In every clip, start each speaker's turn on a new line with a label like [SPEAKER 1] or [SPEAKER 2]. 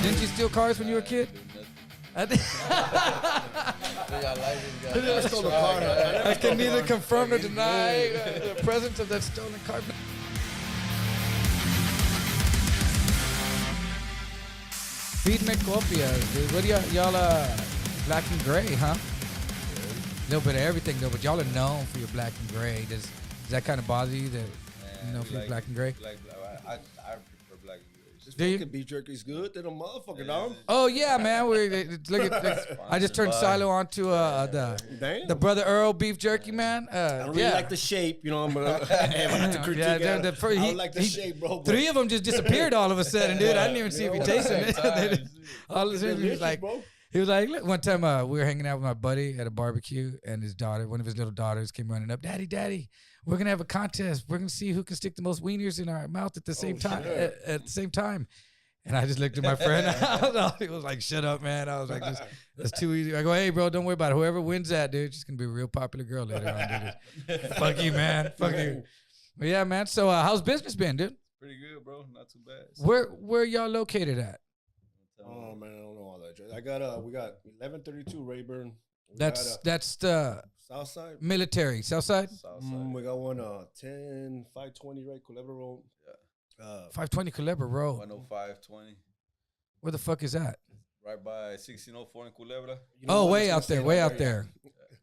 [SPEAKER 1] Didn't you steal cars when you were a kid? I
[SPEAKER 2] stole a car.
[SPEAKER 1] I can neither confirm nor deny the presence of that stolen car. Firme Copias, dude. What do y'all black and gray, huh? A little bit of everything though, but y'all are known for your black and gray. Does that kind of bother you that for your black and gray?
[SPEAKER 3] I prefer black and gray.
[SPEAKER 2] This fucking beef jerky's good. They don't motherfucking dog.
[SPEAKER 1] Oh yeah, man. Look at I just turned Sylo onto the Brother Earl beef jerky, man.
[SPEAKER 2] I really like the shape, you know. I'm gonna have to critique I like the shape, bro.
[SPEAKER 1] Three of them just disappeared all of a sudden, dude. I didn't even see if he tasted it. All of a sudden, he was like, look, one time we were hanging out with my buddy at a barbecue, and his daughter, one of his little daughters, came running up, Daddy, we're gonna have a contest. We're gonna see who can stick the most wieners in our mouth at the same time. At the same time. And I just looked at my friend. He was like, "Shut up, man." I was like, "That's too easy." I go, "Hey, bro, don't worry about it. Whoever wins that, dude, she's gonna be a real popular girl later on, dude." Fuck you, man. Fuck you. But yeah, man. So, how's business been, dude?
[SPEAKER 3] Pretty good, bro. Not too bad.
[SPEAKER 1] Where y'all located at?
[SPEAKER 2] Oh man, I don't know all that. I got we got 1132 Rayburn.
[SPEAKER 1] That's the
[SPEAKER 2] South Side.
[SPEAKER 1] Military South Side.
[SPEAKER 2] We got one 10520 right, Culebra Road.
[SPEAKER 1] 520 Culebra Road.
[SPEAKER 3] 10520.
[SPEAKER 1] Where the fuck is that?
[SPEAKER 3] Right by 1604 in Culebra.
[SPEAKER 1] Way out there. Way out there.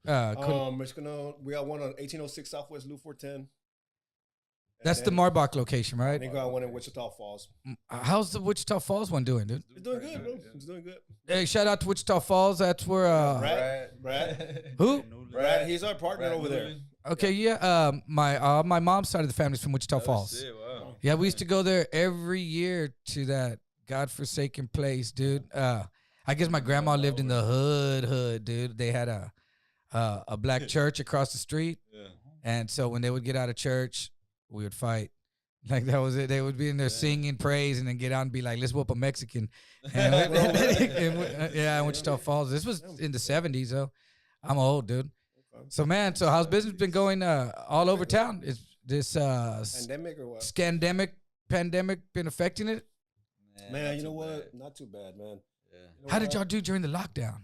[SPEAKER 2] It's we got one on 1806 Southwest Loop 410.
[SPEAKER 1] That's the Marbach location, right?
[SPEAKER 2] They got one in Wichita Falls.
[SPEAKER 1] How's the Wichita Falls one doing, dude?
[SPEAKER 2] It's doing good, bro. It's doing good.
[SPEAKER 1] Hey, shout out to Wichita Falls. That's where
[SPEAKER 2] Brad.
[SPEAKER 1] Who?
[SPEAKER 2] Brad. He's our partner over there.
[SPEAKER 1] Okay, yeah. My mom's side of the family's from Wichita Falls.
[SPEAKER 3] Shit, wow.
[SPEAKER 1] Yeah, we used to go there every year to that godforsaken place, dude. I guess my grandma lived in the hood, dude. They had a black church across the street, and so when they would get out of church, we would fight. Like that was it. They would be in there singing praise and then get out and be like, "Let's whoop a Mexican." And in Wichita Falls. This was in the 70s, though. I'm old, dude. So man, how's business been going all over town? Is this
[SPEAKER 2] pandemic or what?
[SPEAKER 1] Pandemic been affecting it?
[SPEAKER 2] Man, you know what? Not too bad, man.
[SPEAKER 3] Yeah.
[SPEAKER 2] You know
[SPEAKER 1] How did y'all do during the lockdown?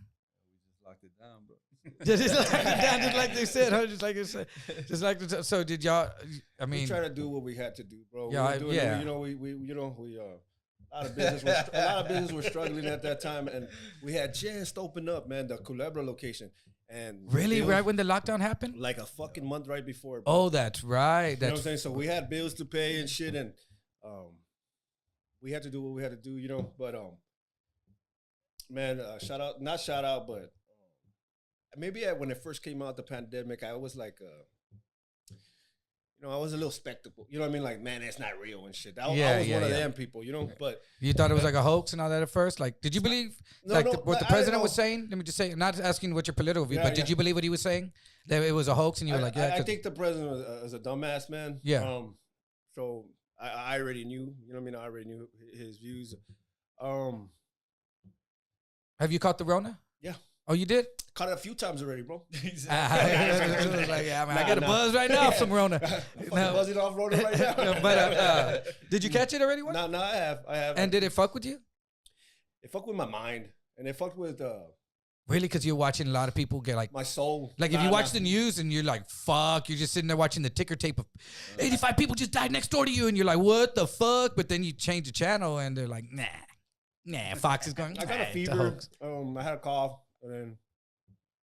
[SPEAKER 3] We just locked it down, bro.
[SPEAKER 1] Just locked it down, just like they said, huh? Just like it said. So did y'all? I mean,
[SPEAKER 2] we try to do what we had to do, bro.
[SPEAKER 1] Yeah,
[SPEAKER 2] we a lot of business was struggling at that time, and we had just opened up, man, the Culebra location. And
[SPEAKER 1] really, right when the lockdown happened,
[SPEAKER 2] like a fucking month right before. Bro.
[SPEAKER 1] Oh, that's right.
[SPEAKER 2] You know what I'm saying? So we had bills to pay and shit, and we had to do what we had to do, you know. But man, not shout out, but maybe when it first came out, the pandemic, I was like, I was a little skeptical. You know what I mean? Like, man, it's not real and shit. I was one of them people, you know. But
[SPEAKER 1] you thought it was like a hoax and all that at first. Like, did you believe what the president was saying? Let me just say, not asking what your political view, but did you believe what he was saying? That it was a hoax, and you were like, yeah.
[SPEAKER 2] I think the president was a dumbass, man.
[SPEAKER 1] Yeah.
[SPEAKER 2] So I already knew. You know what I mean? I already knew his views.
[SPEAKER 1] Have you caught the Rona?
[SPEAKER 2] Yeah.
[SPEAKER 1] Oh, you did?
[SPEAKER 2] Caught it a few times already, bro.
[SPEAKER 1] I got a buzz right now from Rona.
[SPEAKER 2] Buzzing off Rona right now.
[SPEAKER 1] But did you catch it already?
[SPEAKER 2] No, I have.
[SPEAKER 1] And did it fuck with you?
[SPEAKER 2] It fucked with my mind, and it fucked with
[SPEAKER 1] really, because you're watching a lot of people get like
[SPEAKER 2] my soul.
[SPEAKER 1] Like if you watch the news and you're like, "Fuck," you're just sitting there watching the ticker tape of 85 people just died next door to you, and you're like, "What the fuck?" But then you change the channel, and they're like, "Nah." Fox is going.
[SPEAKER 2] I got a fever. I had a cough. And then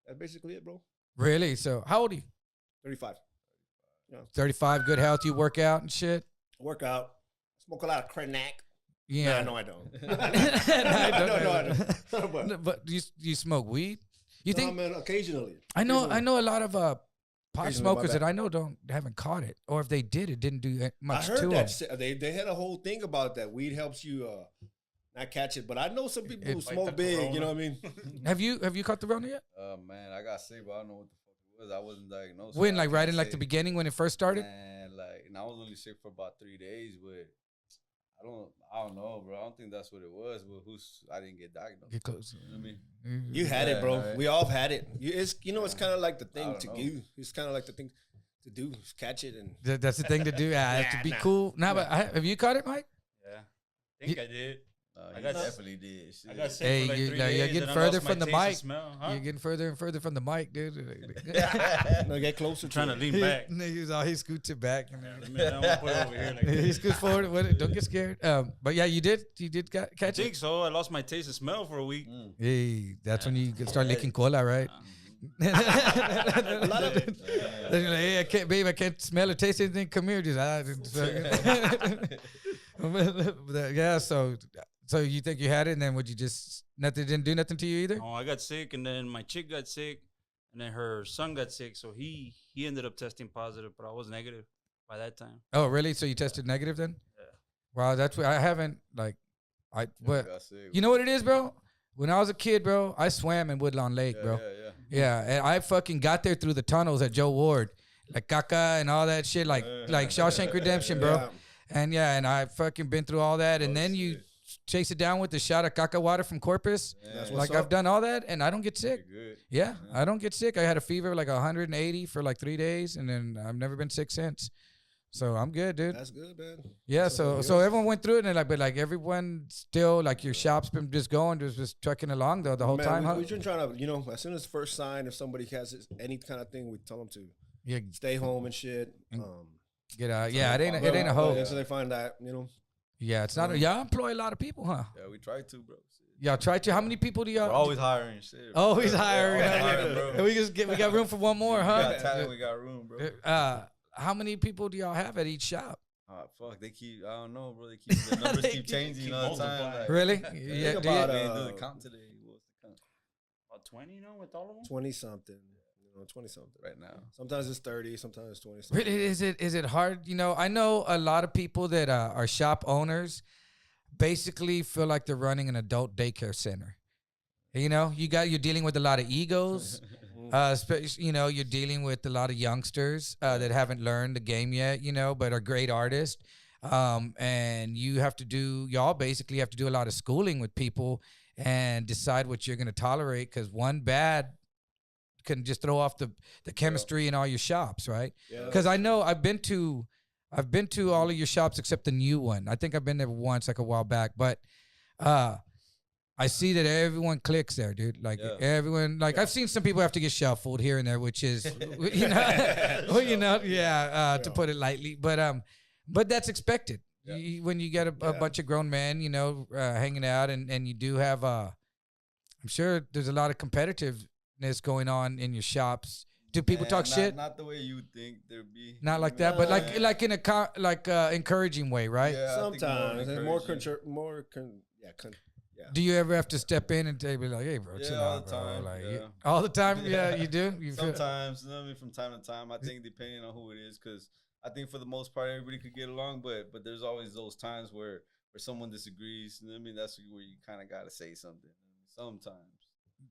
[SPEAKER 2] that's basically it, bro.
[SPEAKER 1] Really? So how old are you?
[SPEAKER 2] 35. Yeah.
[SPEAKER 1] 35, good health. You work out and shit?
[SPEAKER 2] Work out. Smoke a lot of crack.
[SPEAKER 1] Yeah.
[SPEAKER 2] No, I don't.
[SPEAKER 1] I don't. But you smoke weed? You think?
[SPEAKER 2] Man, occasionally.
[SPEAKER 1] I know a lot of pot smokers that I know haven't caught it. Or if they did, it didn't do much to them.
[SPEAKER 2] I heard that. They had a whole thing about that. Weed helps you not catch it, but I know some people who smoke big. Corona. You know what I mean?
[SPEAKER 1] Have you caught the Rona yet?
[SPEAKER 3] Man, I got sick, but I don't know what the fuck it was. I wasn't diagnosed.
[SPEAKER 1] When, like, right in like the beginning when it first started?
[SPEAKER 3] Man, and I was only sick for about 3 days, but I don't know, bro. I don't think that's what it was. But I didn't get diagnosed.
[SPEAKER 1] Get close.
[SPEAKER 3] You know what I mean?
[SPEAKER 2] You had it, bro. Right. We all had it. It's kind of like the thing to do. It's kind of like the thing to do. Is catch it and
[SPEAKER 1] that's the thing to do. Yeah, to be cool. Nah, but have you caught it, Mike?
[SPEAKER 4] Yeah, I think I did.
[SPEAKER 3] I definitely did. Shit.
[SPEAKER 4] I got sick
[SPEAKER 1] Hey,
[SPEAKER 4] for like 3 days.
[SPEAKER 1] you're getting
[SPEAKER 4] and I
[SPEAKER 1] further
[SPEAKER 4] lost my
[SPEAKER 1] from the
[SPEAKER 4] taste and
[SPEAKER 1] mic.
[SPEAKER 4] smell, huh?
[SPEAKER 1] You're getting further and further from the mic, dude.
[SPEAKER 2] No, get closer.
[SPEAKER 4] I'm trying to lean back.
[SPEAKER 1] He scoots it back.
[SPEAKER 4] I mean, I'm gonna put it over here like
[SPEAKER 1] He
[SPEAKER 4] this.
[SPEAKER 1] scoots forward with it. Don't get scared. But yeah, you did
[SPEAKER 4] I
[SPEAKER 1] catch
[SPEAKER 4] think
[SPEAKER 1] it.
[SPEAKER 4] so. I lost my taste and smell for a week.
[SPEAKER 1] Hey, that's when you can start licking cola, right?
[SPEAKER 2] A lot of it.
[SPEAKER 1] Then you're like, hey, I can't smell or taste anything. Come here, yeah. So you think you had it, and then would you just didn't do nothing to you either?
[SPEAKER 4] Oh, I got sick, and then my chick got sick, and then her son got sick. So he ended up testing positive, but I was negative by that time.
[SPEAKER 1] Oh, really? So you tested negative then?
[SPEAKER 4] Yeah.
[SPEAKER 1] Wow, that's what I haven't but
[SPEAKER 3] Got sick.
[SPEAKER 1] you know what it is, bro? When I was a kid, bro, I swam in Woodlawn Lake, bro. Yeah, and I fucking got there through the tunnels at Joe Ward, like Caca and all that shit, like Shawshank Redemption, bro.
[SPEAKER 2] Yeah.
[SPEAKER 1] And I fucking been through all that, and then you chase it down with the shot of Caca water from Corpus.
[SPEAKER 2] That's
[SPEAKER 1] Like
[SPEAKER 2] what's
[SPEAKER 1] I've
[SPEAKER 2] up.
[SPEAKER 1] done all that, and I don't get sick.
[SPEAKER 3] Good.
[SPEAKER 1] Yeah, I don't get sick. I had a fever of like 180 for like 3 days, and then I've never been sick since. So I'm good, dude.
[SPEAKER 2] That's good, man.
[SPEAKER 1] Yeah,
[SPEAKER 2] That's
[SPEAKER 1] so
[SPEAKER 2] good.
[SPEAKER 1] everyone went through it, and but everyone still like your shop's been just going, just trucking along the whole
[SPEAKER 2] Man,
[SPEAKER 1] time, huh?
[SPEAKER 2] We've been trying to, as soon as first sign, if somebody has any kind of thing, we tell them to
[SPEAKER 1] Yeah,
[SPEAKER 2] stay home and shit.
[SPEAKER 1] get out. Yeah, it ain't a hoax.
[SPEAKER 2] Until they find that,
[SPEAKER 1] Yeah, it's not. Y'all employ a lot of people, huh?
[SPEAKER 3] Yeah, we try to, bro. Shit.
[SPEAKER 1] Y'all try to. How many people do y'all?
[SPEAKER 3] We're always hiring shit.
[SPEAKER 1] Oh, he's hiring.
[SPEAKER 3] Yeah, always hiring, bro.
[SPEAKER 1] And we got room for one more,
[SPEAKER 3] We
[SPEAKER 1] huh?
[SPEAKER 3] got talent, we got room, bro.
[SPEAKER 1] How many people do y'all have at each shop?
[SPEAKER 3] Fuck, they keep. I don't know, bro. The numbers keep changing all the time.
[SPEAKER 4] multiplying.
[SPEAKER 3] Like,
[SPEAKER 1] Really?
[SPEAKER 2] Yeah,
[SPEAKER 1] do
[SPEAKER 2] about,
[SPEAKER 1] you-
[SPEAKER 3] we didn't do the count today. What's the count
[SPEAKER 4] About 20, with all of them?
[SPEAKER 2] 20 something, 20 something.
[SPEAKER 3] right now?
[SPEAKER 2] Sometimes it's 30, sometimes it's 20 something.
[SPEAKER 1] Really, is it hard? I know a lot of people that are shop owners basically feel like they're running an adult daycare center. You're dealing with a lot of egos. You're dealing with a lot of youngsters that haven't learned the game yet, but are great artists. And y'all basically have to do a lot of schooling with people and decide what you're going to tolerate, because one bad can just throw off the chemistry in all your shops, right?
[SPEAKER 2] Yeah.
[SPEAKER 1] Because I know I've been to all of your shops except the new one. I think I've been there once, like a while back, but I see that everyone clicks there, dude. Like everyone, like I've seen some people have to get shuffled here and there, which is, to put it lightly, but that's expected.
[SPEAKER 3] Yeah.
[SPEAKER 1] When you get a bunch of grown men, hanging out, and you do have, I'm sure there's a lot of competitiveness going on in your shops. Do people talk shit?
[SPEAKER 3] Not the way you would think there'd be.
[SPEAKER 1] Not like that, but like in a encouraging way, right?
[SPEAKER 3] Yeah, I think
[SPEAKER 2] Sometimes it's more
[SPEAKER 3] encouraging.
[SPEAKER 1] Do you ever have to step in and be like, "Hey, bro, chill
[SPEAKER 3] all
[SPEAKER 1] out,
[SPEAKER 3] the
[SPEAKER 1] bro"?
[SPEAKER 3] time,
[SPEAKER 1] Like,
[SPEAKER 3] yeah.
[SPEAKER 1] all the time? Yeah, you do. You feel-
[SPEAKER 3] Sometimes, from time to time. I think depending on who it is, because I think for the most part everybody could get along, but there's always those times where someone disagrees. That's where you kind of got to say something. Sometimes.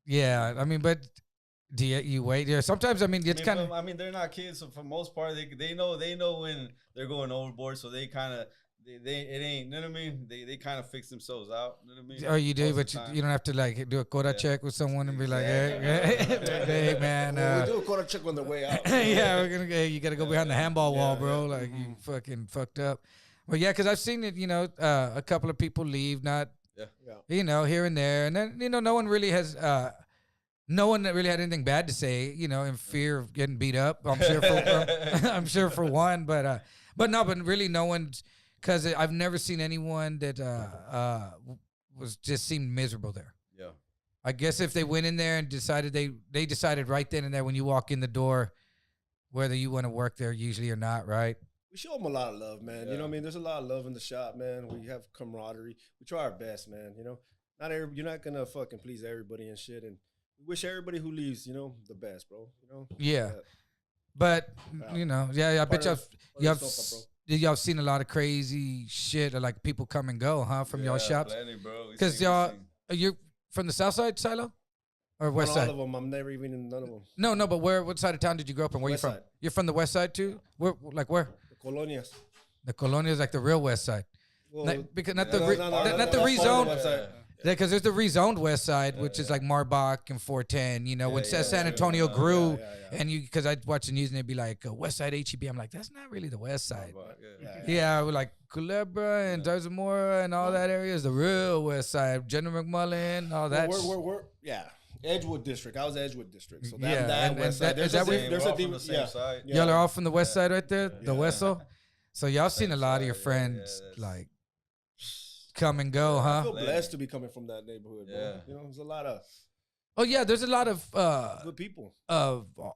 [SPEAKER 1] Yeah, I mean, but do you wait? Yeah, sometimes it's kind of.
[SPEAKER 3] I mean, they're not kids, so for the most part, they know when they're going overboard, so they kind of. It ain't, you know what I mean? They kind of fix themselves out, you know what I mean?
[SPEAKER 1] Oh, you do,
[SPEAKER 3] Most of
[SPEAKER 1] but
[SPEAKER 3] the time.
[SPEAKER 1] you don't have to like do a quota check with someone and be like, hey man.
[SPEAKER 2] we do a quarter check on the way out.
[SPEAKER 1] Yeah, you got to go behind the handball wall, bro. Like you fucking fucked up. Well, yeah, because I've seen it. A couple of people leave, not here and there, and then no one really has. No one that really had anything bad to say, in fear of getting beat up. I'm sure for one, but really no one's. Because I've never seen anyone that was just seemed miserable there.
[SPEAKER 3] Yeah.
[SPEAKER 1] I guess if they went in there and decided they decided right then and there when you walk in the door whether you want to work there usually or not, right?
[SPEAKER 2] We show them a lot of love, man.
[SPEAKER 3] Yeah.
[SPEAKER 2] You know what I mean? There's a lot of love in the shop, man. We have camaraderie. We try our best, man. You're not gonna fucking please everybody and shit. And we wish everybody who leaves, the best, bro.
[SPEAKER 1] Yeah. But I bet y'all seen a lot of crazy shit, or like people come and go, huh? From y'all shops, because you're from the south side, Sylo, or west side?
[SPEAKER 2] All of them. I'm never even in none of them.
[SPEAKER 1] No, but what side of town did you grow up in? Where
[SPEAKER 2] West
[SPEAKER 1] you from?
[SPEAKER 2] side.
[SPEAKER 1] You're from the west side too? Where?
[SPEAKER 2] The colonias.
[SPEAKER 1] The Colonia is like the real west side.
[SPEAKER 2] Well,
[SPEAKER 1] Because not
[SPEAKER 2] no,
[SPEAKER 1] the
[SPEAKER 2] no, no, no,
[SPEAKER 1] not
[SPEAKER 2] no,
[SPEAKER 1] the
[SPEAKER 2] that's part of
[SPEAKER 1] rezoned.
[SPEAKER 2] the website.
[SPEAKER 1] Because there's the rezoned west side, which is like Marbach and 410. When San Antonio grew, and because I watch the news and they'd be like West Side HEB. I'm like, that's not really the west side. Yeah, we're like Culebra and Zarzamora and all that area is the real West Side. General McMullen, all that.
[SPEAKER 2] Yeah. Edgewood District. I was Edgewood District. So
[SPEAKER 1] Yeah,
[SPEAKER 2] that
[SPEAKER 1] and
[SPEAKER 2] West
[SPEAKER 1] that-
[SPEAKER 2] Side.
[SPEAKER 1] is that where-
[SPEAKER 2] There's a
[SPEAKER 3] from
[SPEAKER 2] deep,
[SPEAKER 3] the same
[SPEAKER 2] yeah.
[SPEAKER 3] side.
[SPEAKER 2] Yeah.
[SPEAKER 1] Y'all are all from the West Side right there, the
[SPEAKER 2] Yeah.
[SPEAKER 1] Wessel. So y'all seen a
[SPEAKER 3] Same
[SPEAKER 1] lot of your
[SPEAKER 3] side,
[SPEAKER 1] friends
[SPEAKER 3] that's-
[SPEAKER 1] like come and go,
[SPEAKER 2] I
[SPEAKER 1] huh?
[SPEAKER 2] feel blessed to be coming from that neighborhood, bro.
[SPEAKER 3] Yeah.
[SPEAKER 2] You know, there's a lot of
[SPEAKER 1] Oh yeah, there's a lot of
[SPEAKER 2] good people.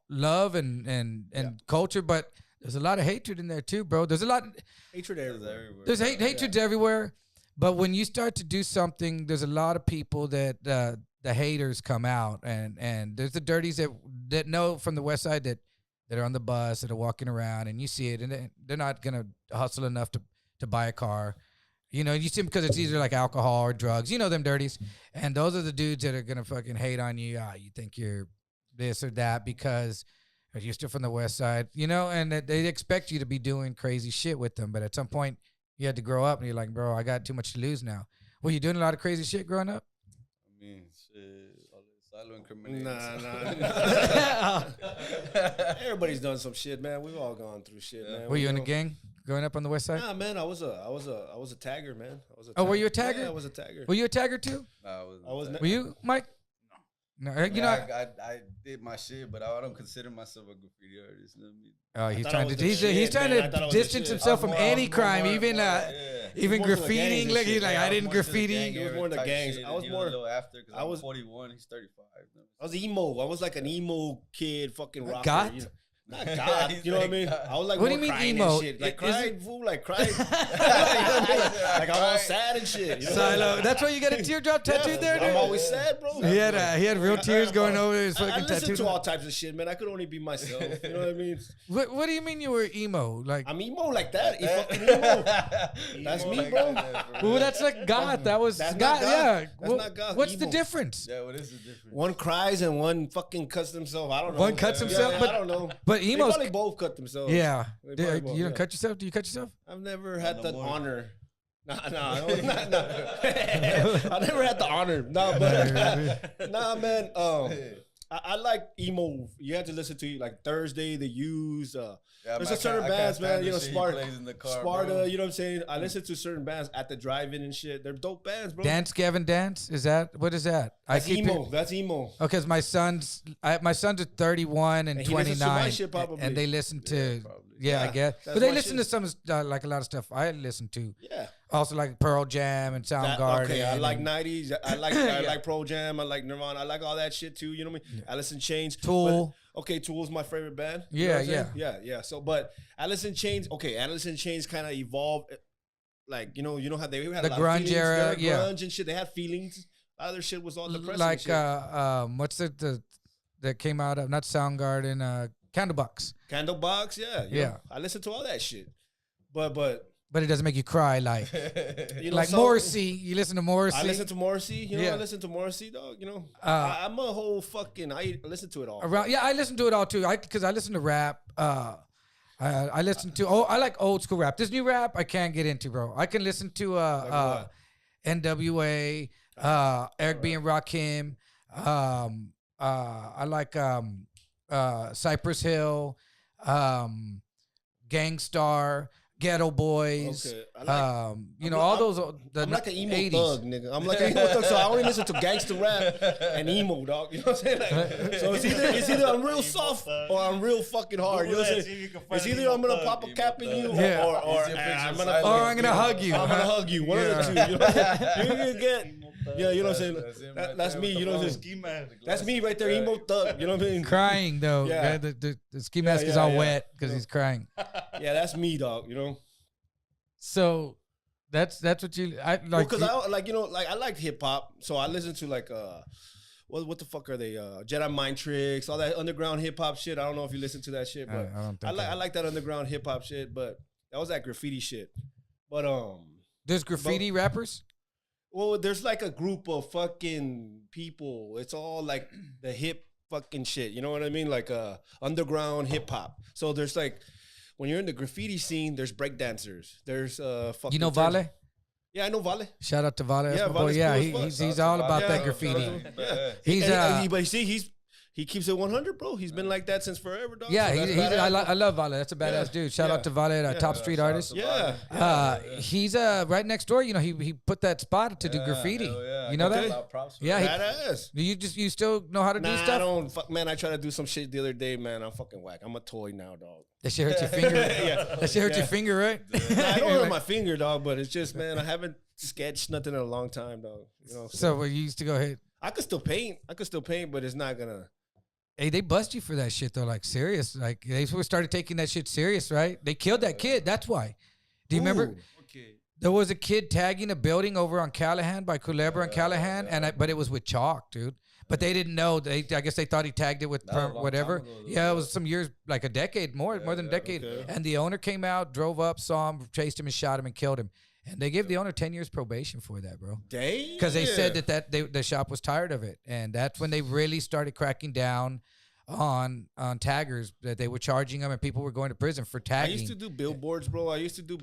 [SPEAKER 1] love and culture, but there's a lot of hatred in there too, bro. There's a lot.
[SPEAKER 2] Hatred everywhere.
[SPEAKER 1] There's hatreds everywhere, but when you start to do something, there's a lot of people that the haters come out, and there's the dirties that know from the West Side that are on the bus that are walking around, and you see it, and they're not gonna hustle enough to buy a car. You know, you see them because it's either like alcohol or drugs. You know them dirties, and those are the dudes that are gonna fucking hate on you. You think you're this or that because you're still from the West Side, you know, and that they expect you to be doing crazy shit with them. But at some point, you had to grow up, and you're like, bro, I got too much to lose now. Were you doing a lot of crazy shit growing up?
[SPEAKER 3] I mean, shit. Sylo incriminating.
[SPEAKER 2] Nah. Everybody's done some shit, man. We've all gone through shit, man.
[SPEAKER 1] Were you in a
[SPEAKER 2] know.
[SPEAKER 1] gang growing up on the West Side?
[SPEAKER 2] Nah, man. I was a tagger, man. I was a
[SPEAKER 1] Oh, were
[SPEAKER 2] tagger.
[SPEAKER 1] you a tagger?
[SPEAKER 2] Yeah, I was a tagger.
[SPEAKER 1] Were you a tagger too?
[SPEAKER 3] Nah,
[SPEAKER 2] I was
[SPEAKER 1] Were you, Mike? No, you know.
[SPEAKER 3] I did my shit, but I don't consider myself a graffiti artist. You know what I mean?
[SPEAKER 1] Oh, he's
[SPEAKER 2] thought I
[SPEAKER 1] trying
[SPEAKER 2] was
[SPEAKER 1] to
[SPEAKER 2] the
[SPEAKER 1] he's
[SPEAKER 2] shit,
[SPEAKER 1] trying
[SPEAKER 2] man. I thought I
[SPEAKER 1] to
[SPEAKER 2] was the
[SPEAKER 1] distance
[SPEAKER 2] shit.
[SPEAKER 1] himself from
[SPEAKER 3] I was more-
[SPEAKER 1] any
[SPEAKER 3] I was
[SPEAKER 1] crime,
[SPEAKER 3] more-
[SPEAKER 1] even
[SPEAKER 3] yeah.
[SPEAKER 1] even
[SPEAKER 2] More for the gangs
[SPEAKER 1] graffitiing.
[SPEAKER 2] and
[SPEAKER 1] Like he's
[SPEAKER 2] shit.
[SPEAKER 1] like,
[SPEAKER 3] Yeah,
[SPEAKER 1] I
[SPEAKER 3] was
[SPEAKER 1] didn't
[SPEAKER 3] more to the
[SPEAKER 1] graffiti.
[SPEAKER 3] gang
[SPEAKER 2] He was
[SPEAKER 3] era
[SPEAKER 2] more in the
[SPEAKER 3] type
[SPEAKER 2] gangs.
[SPEAKER 3] shit,
[SPEAKER 2] I was
[SPEAKER 3] and he
[SPEAKER 2] more-
[SPEAKER 3] a little after because
[SPEAKER 2] I
[SPEAKER 3] I'm
[SPEAKER 2] was-
[SPEAKER 3] 41. He's 35.
[SPEAKER 2] I was emo. I was like an emo kid, fucking rocker.
[SPEAKER 1] Goth?
[SPEAKER 2] You know? Not God,
[SPEAKER 3] He's
[SPEAKER 2] you know what I
[SPEAKER 3] like
[SPEAKER 2] mean?
[SPEAKER 3] God.
[SPEAKER 2] I was like,
[SPEAKER 1] What do
[SPEAKER 2] more
[SPEAKER 1] you mean
[SPEAKER 2] crying
[SPEAKER 1] emo?
[SPEAKER 2] and shit. Like
[SPEAKER 1] Is
[SPEAKER 2] crying, fool, like crying. You know what I mean? Like I'm all sad and shit. You know?
[SPEAKER 1] Sylo, that's why you got a teardrop tattooed there,
[SPEAKER 2] I'm
[SPEAKER 1] dude.
[SPEAKER 2] always sad, bro.
[SPEAKER 1] He had real tears going over his
[SPEAKER 2] I
[SPEAKER 1] fucking
[SPEAKER 2] listen
[SPEAKER 1] tattoo.
[SPEAKER 2] to all types of shit, man. I could only be myself. You know what I mean?
[SPEAKER 1] What do you mean you were emo? Like,
[SPEAKER 2] I'm emo like that. You fucking emo. That's
[SPEAKER 3] Emo
[SPEAKER 2] me,
[SPEAKER 3] like
[SPEAKER 2] bro.
[SPEAKER 3] that, bro.
[SPEAKER 1] well, that's like God. That was
[SPEAKER 2] That's
[SPEAKER 1] God.
[SPEAKER 2] not God.
[SPEAKER 1] Yeah.
[SPEAKER 2] That's not God.
[SPEAKER 1] What's the
[SPEAKER 2] Emo.
[SPEAKER 1] difference?
[SPEAKER 3] Yeah, what is the difference?
[SPEAKER 2] One cries and one fucking cuts himself. I don't know.
[SPEAKER 1] One cuts himself, but-
[SPEAKER 2] I don't know.
[SPEAKER 1] But
[SPEAKER 2] They
[SPEAKER 1] emo's
[SPEAKER 2] probably both cut themselves.
[SPEAKER 1] yeah.
[SPEAKER 2] They
[SPEAKER 1] Do
[SPEAKER 2] probably both,
[SPEAKER 1] you don't
[SPEAKER 2] yeah.
[SPEAKER 1] cut yourself? Do you cut yourself?
[SPEAKER 2] I've never had
[SPEAKER 3] no
[SPEAKER 2] the
[SPEAKER 3] more.
[SPEAKER 2] honor. Nah, I never had the honor. Nah, but nah, man. I like emo. You have to listen to like Thursday. They use
[SPEAKER 3] Yeah,
[SPEAKER 2] there's
[SPEAKER 3] man,
[SPEAKER 2] a certain
[SPEAKER 3] I can't
[SPEAKER 2] bands, man.
[SPEAKER 3] stand
[SPEAKER 2] You know,
[SPEAKER 3] the shit he
[SPEAKER 2] Sparta,
[SPEAKER 3] plays in the car,
[SPEAKER 2] Sparta.
[SPEAKER 3] bro.
[SPEAKER 2] You know what I'm saying? I listen to certain bands at the drive-in and shit. They're dope bands, bro.
[SPEAKER 1] Dance, Gavin, dance. Is that what is that?
[SPEAKER 2] That's
[SPEAKER 1] keep
[SPEAKER 2] emo.
[SPEAKER 1] it.
[SPEAKER 2] That's emo.
[SPEAKER 1] Oh, because my sons are 31 and
[SPEAKER 2] And he listens to my
[SPEAKER 1] 29,
[SPEAKER 2] shit, probably.
[SPEAKER 1] and they listen to
[SPEAKER 3] probably.
[SPEAKER 1] I
[SPEAKER 2] Yeah,
[SPEAKER 1] guess,
[SPEAKER 2] that's
[SPEAKER 1] but they
[SPEAKER 2] my
[SPEAKER 1] listen
[SPEAKER 2] shit.
[SPEAKER 1] to some like a lot of stuff I listen to.
[SPEAKER 2] Yeah.
[SPEAKER 1] Also like Pearl Jam and Soundgarden.
[SPEAKER 2] Okay, I like
[SPEAKER 1] and
[SPEAKER 2] 90s. I like Pro Jam. I like Nirvana. I like all that shit too. You know what I mean? Alice in Chains.
[SPEAKER 1] Tool.
[SPEAKER 2] But, okay, Tool's my favorite band. You
[SPEAKER 1] Yeah,
[SPEAKER 2] know what I'm saying?
[SPEAKER 1] yeah.
[SPEAKER 2] Yeah. So, but Alice in Chains. Okay, Alice in Chains kind of evolved. Like you know how they had
[SPEAKER 1] The
[SPEAKER 2] a lot
[SPEAKER 1] grunge
[SPEAKER 2] of feelings.
[SPEAKER 1] era,
[SPEAKER 2] They had
[SPEAKER 1] yeah.
[SPEAKER 2] grunge and shit. They had feelings. Other shit was all depressing.
[SPEAKER 1] like
[SPEAKER 2] and shit.
[SPEAKER 1] what's it that came out of not Soundgarden, Candlebox.
[SPEAKER 2] Candlebox. Yeah. you
[SPEAKER 1] Yeah.
[SPEAKER 2] know, I listen to all that shit. But
[SPEAKER 1] But it doesn't make you cry like
[SPEAKER 2] you know,
[SPEAKER 1] like
[SPEAKER 2] so-
[SPEAKER 1] Morrissey. You listen to Morrissey.
[SPEAKER 2] I listen to Morrissey. You know,
[SPEAKER 1] Yeah.
[SPEAKER 2] I listen to Morrissey, dog. You know,
[SPEAKER 1] Uh,
[SPEAKER 2] I'm a whole fucking. I listen to it all.
[SPEAKER 1] around. Yeah, I listen to it all too. Because I listen to rap. I listen to. Oh, I like old school rap. This new rap I can't get into, bro. I can listen to
[SPEAKER 2] what?
[SPEAKER 1] NWA, Eric B and Rakim. I like Cypress Hill, Gangstar, Ghetto Boys.
[SPEAKER 2] Okay, I like-
[SPEAKER 1] You know
[SPEAKER 2] I'm-
[SPEAKER 1] all
[SPEAKER 2] I'm-
[SPEAKER 1] those. The
[SPEAKER 2] I'm like an emo
[SPEAKER 1] 80s.
[SPEAKER 2] thug, nigga. I'm like an emo thug, so I only listen to gangster rap and emo, dog. You know what I'm saying? Like, so it's either I'm real soft or I'm real fucking hard. You know what I'm saying? It's either I'm gonna pop a cap in you
[SPEAKER 1] Yeah.
[SPEAKER 2] or
[SPEAKER 3] Easier picture
[SPEAKER 2] I'm
[SPEAKER 3] of
[SPEAKER 2] gonna
[SPEAKER 3] silence.
[SPEAKER 1] Or I'm gonna hug you.
[SPEAKER 2] I'm gonna hug you. One of the two. You know what I'm saying? You're gonna get. Yeah, you know what I'm saying?
[SPEAKER 3] That's him right
[SPEAKER 2] That's
[SPEAKER 3] there
[SPEAKER 2] me.
[SPEAKER 3] with
[SPEAKER 2] You
[SPEAKER 3] the
[SPEAKER 2] know what I'm
[SPEAKER 3] phone.
[SPEAKER 2] saying? That's me right there, emo thug. You know what I mean?
[SPEAKER 1] Crying though.
[SPEAKER 2] Yeah.
[SPEAKER 1] Yeah. The ski mask is
[SPEAKER 2] yeah,
[SPEAKER 1] all
[SPEAKER 2] yeah.
[SPEAKER 1] wet because he's crying.
[SPEAKER 2] Yeah, that's me, dog. You know.
[SPEAKER 1] So that's what you I like.
[SPEAKER 2] Because I like I like hip hop, so I listen to like what the fuck are they Jedi Mind Tricks, all that underground hip hop shit. I don't know if you listen to that shit, but
[SPEAKER 1] I don't think
[SPEAKER 2] I like that underground hip hop shit. But that was that graffiti shit. But
[SPEAKER 1] There's graffiti rappers.
[SPEAKER 2] well, there's like a group of fucking people. It's all like the hip fucking shit. You know what I mean? Like underground hip hop. So there's like. When you're in the graffiti scene, there's breakdancers. There's fucking.
[SPEAKER 1] You know Vale?
[SPEAKER 2] Yeah, I know Vale.
[SPEAKER 1] Shout out to Vale. That's
[SPEAKER 2] Yeah,
[SPEAKER 1] my boy.
[SPEAKER 2] Vale's
[SPEAKER 1] Yeah,
[SPEAKER 2] cool as fuck.
[SPEAKER 1] he's all about
[SPEAKER 2] Yeah,
[SPEAKER 1] that graffiti.
[SPEAKER 2] Yeah.
[SPEAKER 1] He's
[SPEAKER 2] And but you see, he keeps it 100, bro. He's been like that since forever, dog.
[SPEAKER 1] Yeah,
[SPEAKER 2] So
[SPEAKER 1] he's
[SPEAKER 2] that's badass, bro.
[SPEAKER 1] I love Vale. That's a badass
[SPEAKER 2] Yeah,
[SPEAKER 1] dude. Shout out to Vale, top street artist.
[SPEAKER 2] Yeah.
[SPEAKER 1] He's right next door. You know, he put that spot to do graffiti.
[SPEAKER 3] Yeah,
[SPEAKER 1] you know that? Yeah,
[SPEAKER 2] Badass.
[SPEAKER 1] you still know how to do
[SPEAKER 2] I
[SPEAKER 1] stuff?
[SPEAKER 2] don't. Fuck, man, I tried to do some shit the other day, man. I'm fucking whack. I'm a toy now, dog.
[SPEAKER 1] That shit hurt your finger. That shit hurt your finger, right?
[SPEAKER 2] I don't hurt my finger, dog, but it's just, man, I haven't sketched nothing in a long time, dog. You know.
[SPEAKER 1] So you used to go ahead.
[SPEAKER 2] I could still paint, but it's not gonna.
[SPEAKER 1] Hey, they bust you for that shit though, like serious. Like they started taking that shit serious, right? They killed that kid. That's why. Do you remember?
[SPEAKER 4] Okay.
[SPEAKER 1] There was a kid tagging a building over on Callahan by Culebra and Callahan, but it was with chalk, dude. But they didn't know. I guess they thought he tagged it with whatever. Yeah, it was some years, like a decade, more than a decade. Okay. And the owner came out, drove up, saw him, chased him, and shot him and killed him. And they gave the owner 10 years probation for that, bro.
[SPEAKER 2] Damn.
[SPEAKER 1] Because they said that the shop was tired of it. And that's when they really started cracking down on taggers, that they were charging them and people were going to prison for tagging.
[SPEAKER 2] I used to do billboards, bro. I used to do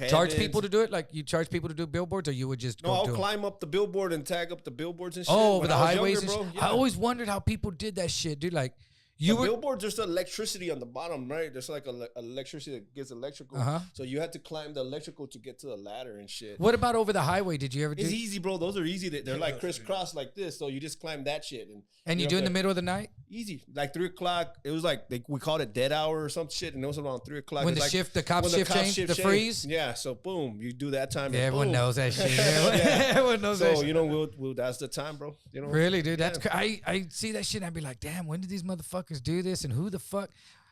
[SPEAKER 1] charge people to do it? Like you charge people to do billboards, or you would just
[SPEAKER 2] I'll climb up the billboard and tag up the billboards and shit.
[SPEAKER 1] Oh, over the highways
[SPEAKER 2] younger,
[SPEAKER 1] and shit. Yeah. I always wondered how people did that shit, dude. Like
[SPEAKER 2] billboards, there's electricity on the bottom, right? There's like a electricity that gets electrical. So you had to climb the electrical to get to the ladder and shit.
[SPEAKER 1] What about over the highway? Did you ever do?
[SPEAKER 2] It's easy, bro. Those are easy. They're like crisscross like this. So you just climb that shit.
[SPEAKER 1] And you do in the middle of the night?
[SPEAKER 2] Easy. Like 3 o'clock. It was like, we called it dead hour or some shit. And it was around 3 o'clock.
[SPEAKER 1] When the cop shift changed, the freeze?
[SPEAKER 2] Yeah. So boom, you do that time.
[SPEAKER 1] Yeah, everyone knows that shit. Everyone knows that shit.
[SPEAKER 2] So, you know, that's the time, bro. You know,
[SPEAKER 1] really, dude. That's I see that shit and I'd be like, damn, when did these motherfuckers do this? And who the fuck?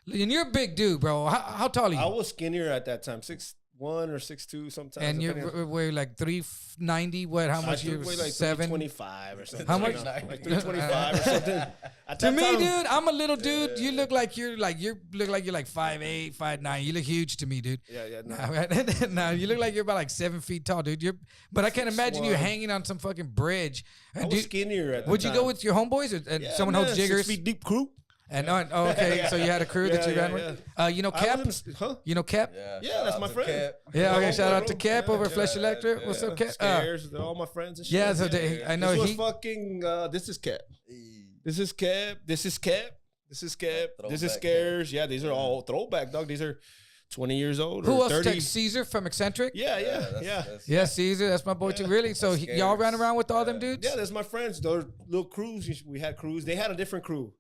[SPEAKER 1] And you're a big dude, bro. How tall are you?
[SPEAKER 2] I was skinnier at that time, 6'1" or 6'2" sometimes.
[SPEAKER 1] And you weigh like 390. What? How much? You
[SPEAKER 2] weigh like 325 or something.
[SPEAKER 1] How much?
[SPEAKER 2] Like 325 or something.
[SPEAKER 1] To me, dude, I'm a little dude. You look like you're like 5'8", 5'9". You look huge to me, dude.
[SPEAKER 2] Yeah.
[SPEAKER 1] Nah, you look like you're about like 7 feet tall, dude. But I can't imagine you hanging on some fucking bridge.
[SPEAKER 2] I was skinnier at the
[SPEAKER 1] Would
[SPEAKER 2] time.
[SPEAKER 1] you go with your homeboys or someone holds jiggers?
[SPEAKER 2] 6 feet deep crew.
[SPEAKER 1] And okay, so you had a crew that you ran with. You know Cap? You know Cap?
[SPEAKER 2] Yeah, that's my friend.
[SPEAKER 1] Yeah, okay. Shout out to Cap over at Flesh Electric. What's up, Cap?
[SPEAKER 2] Scares, they're all my friends and shit.
[SPEAKER 1] Yeah, so I know
[SPEAKER 2] this was fucking. This is Cap. This is Cap. This is Cap. This is Cap. This is Scares. Yeah, these are all throwback, dog. These are 20 years old.
[SPEAKER 1] Who
[SPEAKER 2] or
[SPEAKER 1] else?
[SPEAKER 2] 30.
[SPEAKER 1] Caesar from Eccentric?
[SPEAKER 2] Yeah,
[SPEAKER 1] Caesar. That's my boy too. Really? So y'all ran around with all them dudes?
[SPEAKER 2] Yeah, that's my friends. Those little crews. We had crews. They had a different crew.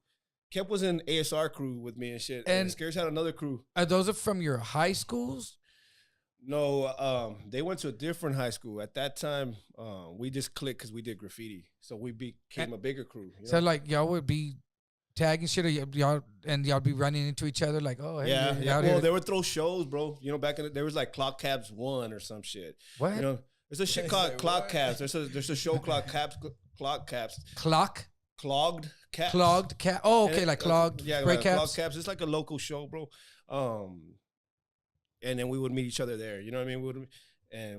[SPEAKER 2] Kep was in ASR crew with me and shit. And Scares had another crew.
[SPEAKER 1] Are those from your high schools?
[SPEAKER 2] No, they went to a different high school. At that time, we just clicked because we did graffiti. So we became a bigger crew. You know?
[SPEAKER 1] So like y'all would be tagging shit, or y'all be running into each other like, oh, hey,
[SPEAKER 2] yeah. Well, they would throw shows, bro. You know, back in there was like Clock Cabs 1 or some shit.
[SPEAKER 1] What?
[SPEAKER 2] You know, there's a shit called Clock Cabs. There's a show called Clock Cabs. Clogged caps.
[SPEAKER 1] Clogged cap. Oh, okay, like clogged.
[SPEAKER 2] Yeah,
[SPEAKER 1] gray
[SPEAKER 2] like
[SPEAKER 1] caps.
[SPEAKER 2] Clogged caps. It's like a local show, bro. And then we would meet each other there. You know what I mean?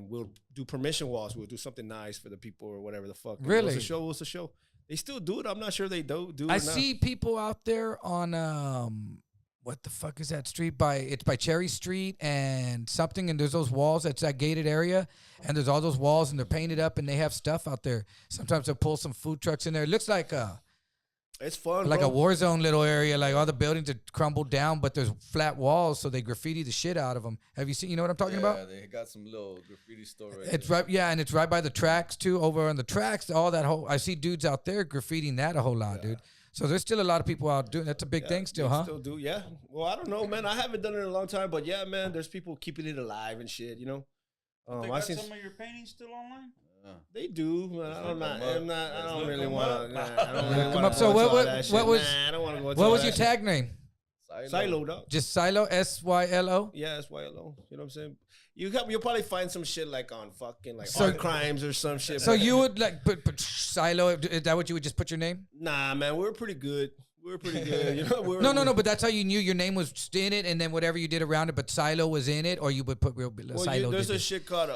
[SPEAKER 2] We'll do permission walls. We'll do something nice for the people or whatever the fuck.
[SPEAKER 1] Really?
[SPEAKER 2] What's the show? They still do it. I'm not sure they do it.
[SPEAKER 1] I see people out there on what the fuck is that street? It's by Cherry Street and something, and there's those walls. That's that gated area, and there's all those walls, and they're painted up, and they have stuff out there. Sometimes they'll pull some food trucks in there. It looks like
[SPEAKER 2] it's fun,
[SPEAKER 1] like
[SPEAKER 2] bro.
[SPEAKER 1] a war zone little area. Like all the buildings are crumbled down, but there's flat walls, so they graffiti the shit out of them. Have you seen? You know what I'm talking about?
[SPEAKER 3] Yeah, they got some little graffiti store.
[SPEAKER 1] It's right, yeah, and it's right by the tracks too. Over on the tracks, all that whole. I see dudes out there graffitiing that a whole lot, dude. So there's still a lot of people out doing. That's a big thing, still, huh?
[SPEAKER 2] Still do, yeah. Well, I don't know, man. I haven't done it in a long time, but yeah, man. There's people keeping it alive and shit. You know.
[SPEAKER 4] They got some of your paintings still online.
[SPEAKER 2] They do. I don't really want
[SPEAKER 1] to. Come up. So what was your tag name?
[SPEAKER 2] Sylo, dog.
[SPEAKER 1] Just Sylo, Sylo.
[SPEAKER 2] Yeah, Sylo. You know what I'm saying? You'll probably find some shit like on fucking like art crimes or some shit.
[SPEAKER 1] So you would like put Sylo? Is that what you would just put your name?
[SPEAKER 2] Nah, man, we're pretty good. You know,
[SPEAKER 1] no. But that's how you knew your name was in it, and then whatever you did around it. But Sylo was in it, or you would put real Sylo.
[SPEAKER 2] There's a shit called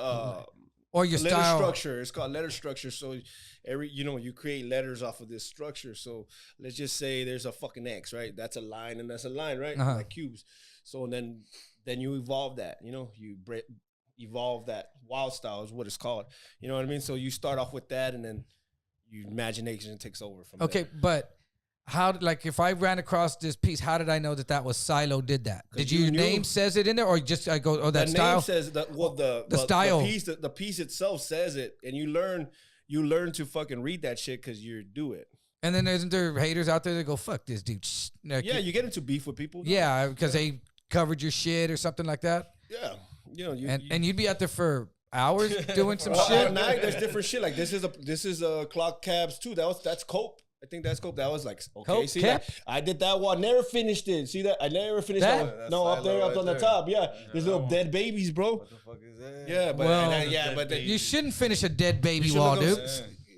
[SPEAKER 1] or your
[SPEAKER 2] letter
[SPEAKER 1] style
[SPEAKER 2] structure. It's called letter structure. So you create letters off of this structure. So let's just say there's a fucking X, right? That's a line and that's a line, right? Like cubes. So then you evolve that. You know, evolve that wild style is what it's called. You know what I mean? So you start off with that, and then your imagination takes over from there.
[SPEAKER 1] But like if I ran across this piece, how did I know that was Sylo did that? Did
[SPEAKER 2] you
[SPEAKER 1] your
[SPEAKER 2] knew.
[SPEAKER 1] name says it in there, or just I go, oh, that
[SPEAKER 2] The
[SPEAKER 1] style?
[SPEAKER 2] name says that. Well, the
[SPEAKER 1] style.
[SPEAKER 2] the piece itself says it, and you learn to fucking read that shit because you do it.
[SPEAKER 1] And then isn't there haters out there that go, fuck this dude? Shh. Like,
[SPEAKER 2] Yeah, you get into beef with people.
[SPEAKER 1] yeah, because they covered your shit or something like that.
[SPEAKER 2] Yeah, you know,
[SPEAKER 1] And you'd be out there for hours doing some
[SPEAKER 2] well,
[SPEAKER 1] shit.
[SPEAKER 2] at night there's different shit. Like this is a clock cabs too. That's cope. I think that's cope. That was like okay.
[SPEAKER 1] Cope,
[SPEAKER 2] See,
[SPEAKER 1] cap?
[SPEAKER 2] like, I did that one. Never finished it. See that? I never finished
[SPEAKER 1] That?
[SPEAKER 2] that.
[SPEAKER 3] That's
[SPEAKER 2] No, up there,
[SPEAKER 3] Sylo
[SPEAKER 2] up
[SPEAKER 3] right
[SPEAKER 2] on the
[SPEAKER 3] there.
[SPEAKER 2] top. Yeah, there's little dead babies, bro.
[SPEAKER 3] What the fuck is that?
[SPEAKER 2] Yeah, but
[SPEAKER 1] Well,
[SPEAKER 2] but then,
[SPEAKER 1] You shouldn't finish a dead baby
[SPEAKER 2] should
[SPEAKER 1] wall,
[SPEAKER 2] look
[SPEAKER 1] dude.
[SPEAKER 2] up-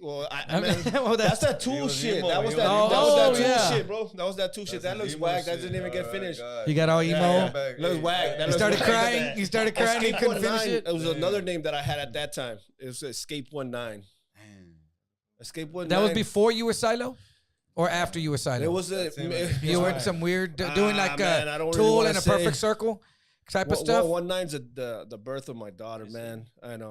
[SPEAKER 2] Well, I
[SPEAKER 1] I mean,
[SPEAKER 2] mean,
[SPEAKER 1] well,
[SPEAKER 2] that's that
[SPEAKER 3] He
[SPEAKER 2] tool
[SPEAKER 3] was
[SPEAKER 2] shit.
[SPEAKER 3] emo.
[SPEAKER 2] That was
[SPEAKER 3] He
[SPEAKER 2] that.
[SPEAKER 3] was
[SPEAKER 2] That was
[SPEAKER 1] emo.
[SPEAKER 2] that
[SPEAKER 1] Oh,
[SPEAKER 2] tool
[SPEAKER 1] yeah.
[SPEAKER 2] shit, bro. That was that tool shit. That looks whack. That doesn't even get finished.
[SPEAKER 1] You got all emo.
[SPEAKER 2] Yeah, looks whack. That
[SPEAKER 1] You
[SPEAKER 2] looks
[SPEAKER 1] started
[SPEAKER 2] whack.
[SPEAKER 1] crying. You started crying. You
[SPEAKER 2] Escape
[SPEAKER 1] couldn't finish
[SPEAKER 2] 19.
[SPEAKER 1] it.
[SPEAKER 2] It was another name that I had at that time. It was Escape 19. Escape 19.
[SPEAKER 1] That was before you were Sylo, or after you were Sylo?
[SPEAKER 2] It was a.
[SPEAKER 1] You were in some weird doing like
[SPEAKER 2] man, I
[SPEAKER 1] a
[SPEAKER 2] don't really
[SPEAKER 1] tool
[SPEAKER 2] wanna
[SPEAKER 1] in a
[SPEAKER 2] say.
[SPEAKER 1] perfect circle type of stuff.
[SPEAKER 2] 19's the birth of my daughter, man, and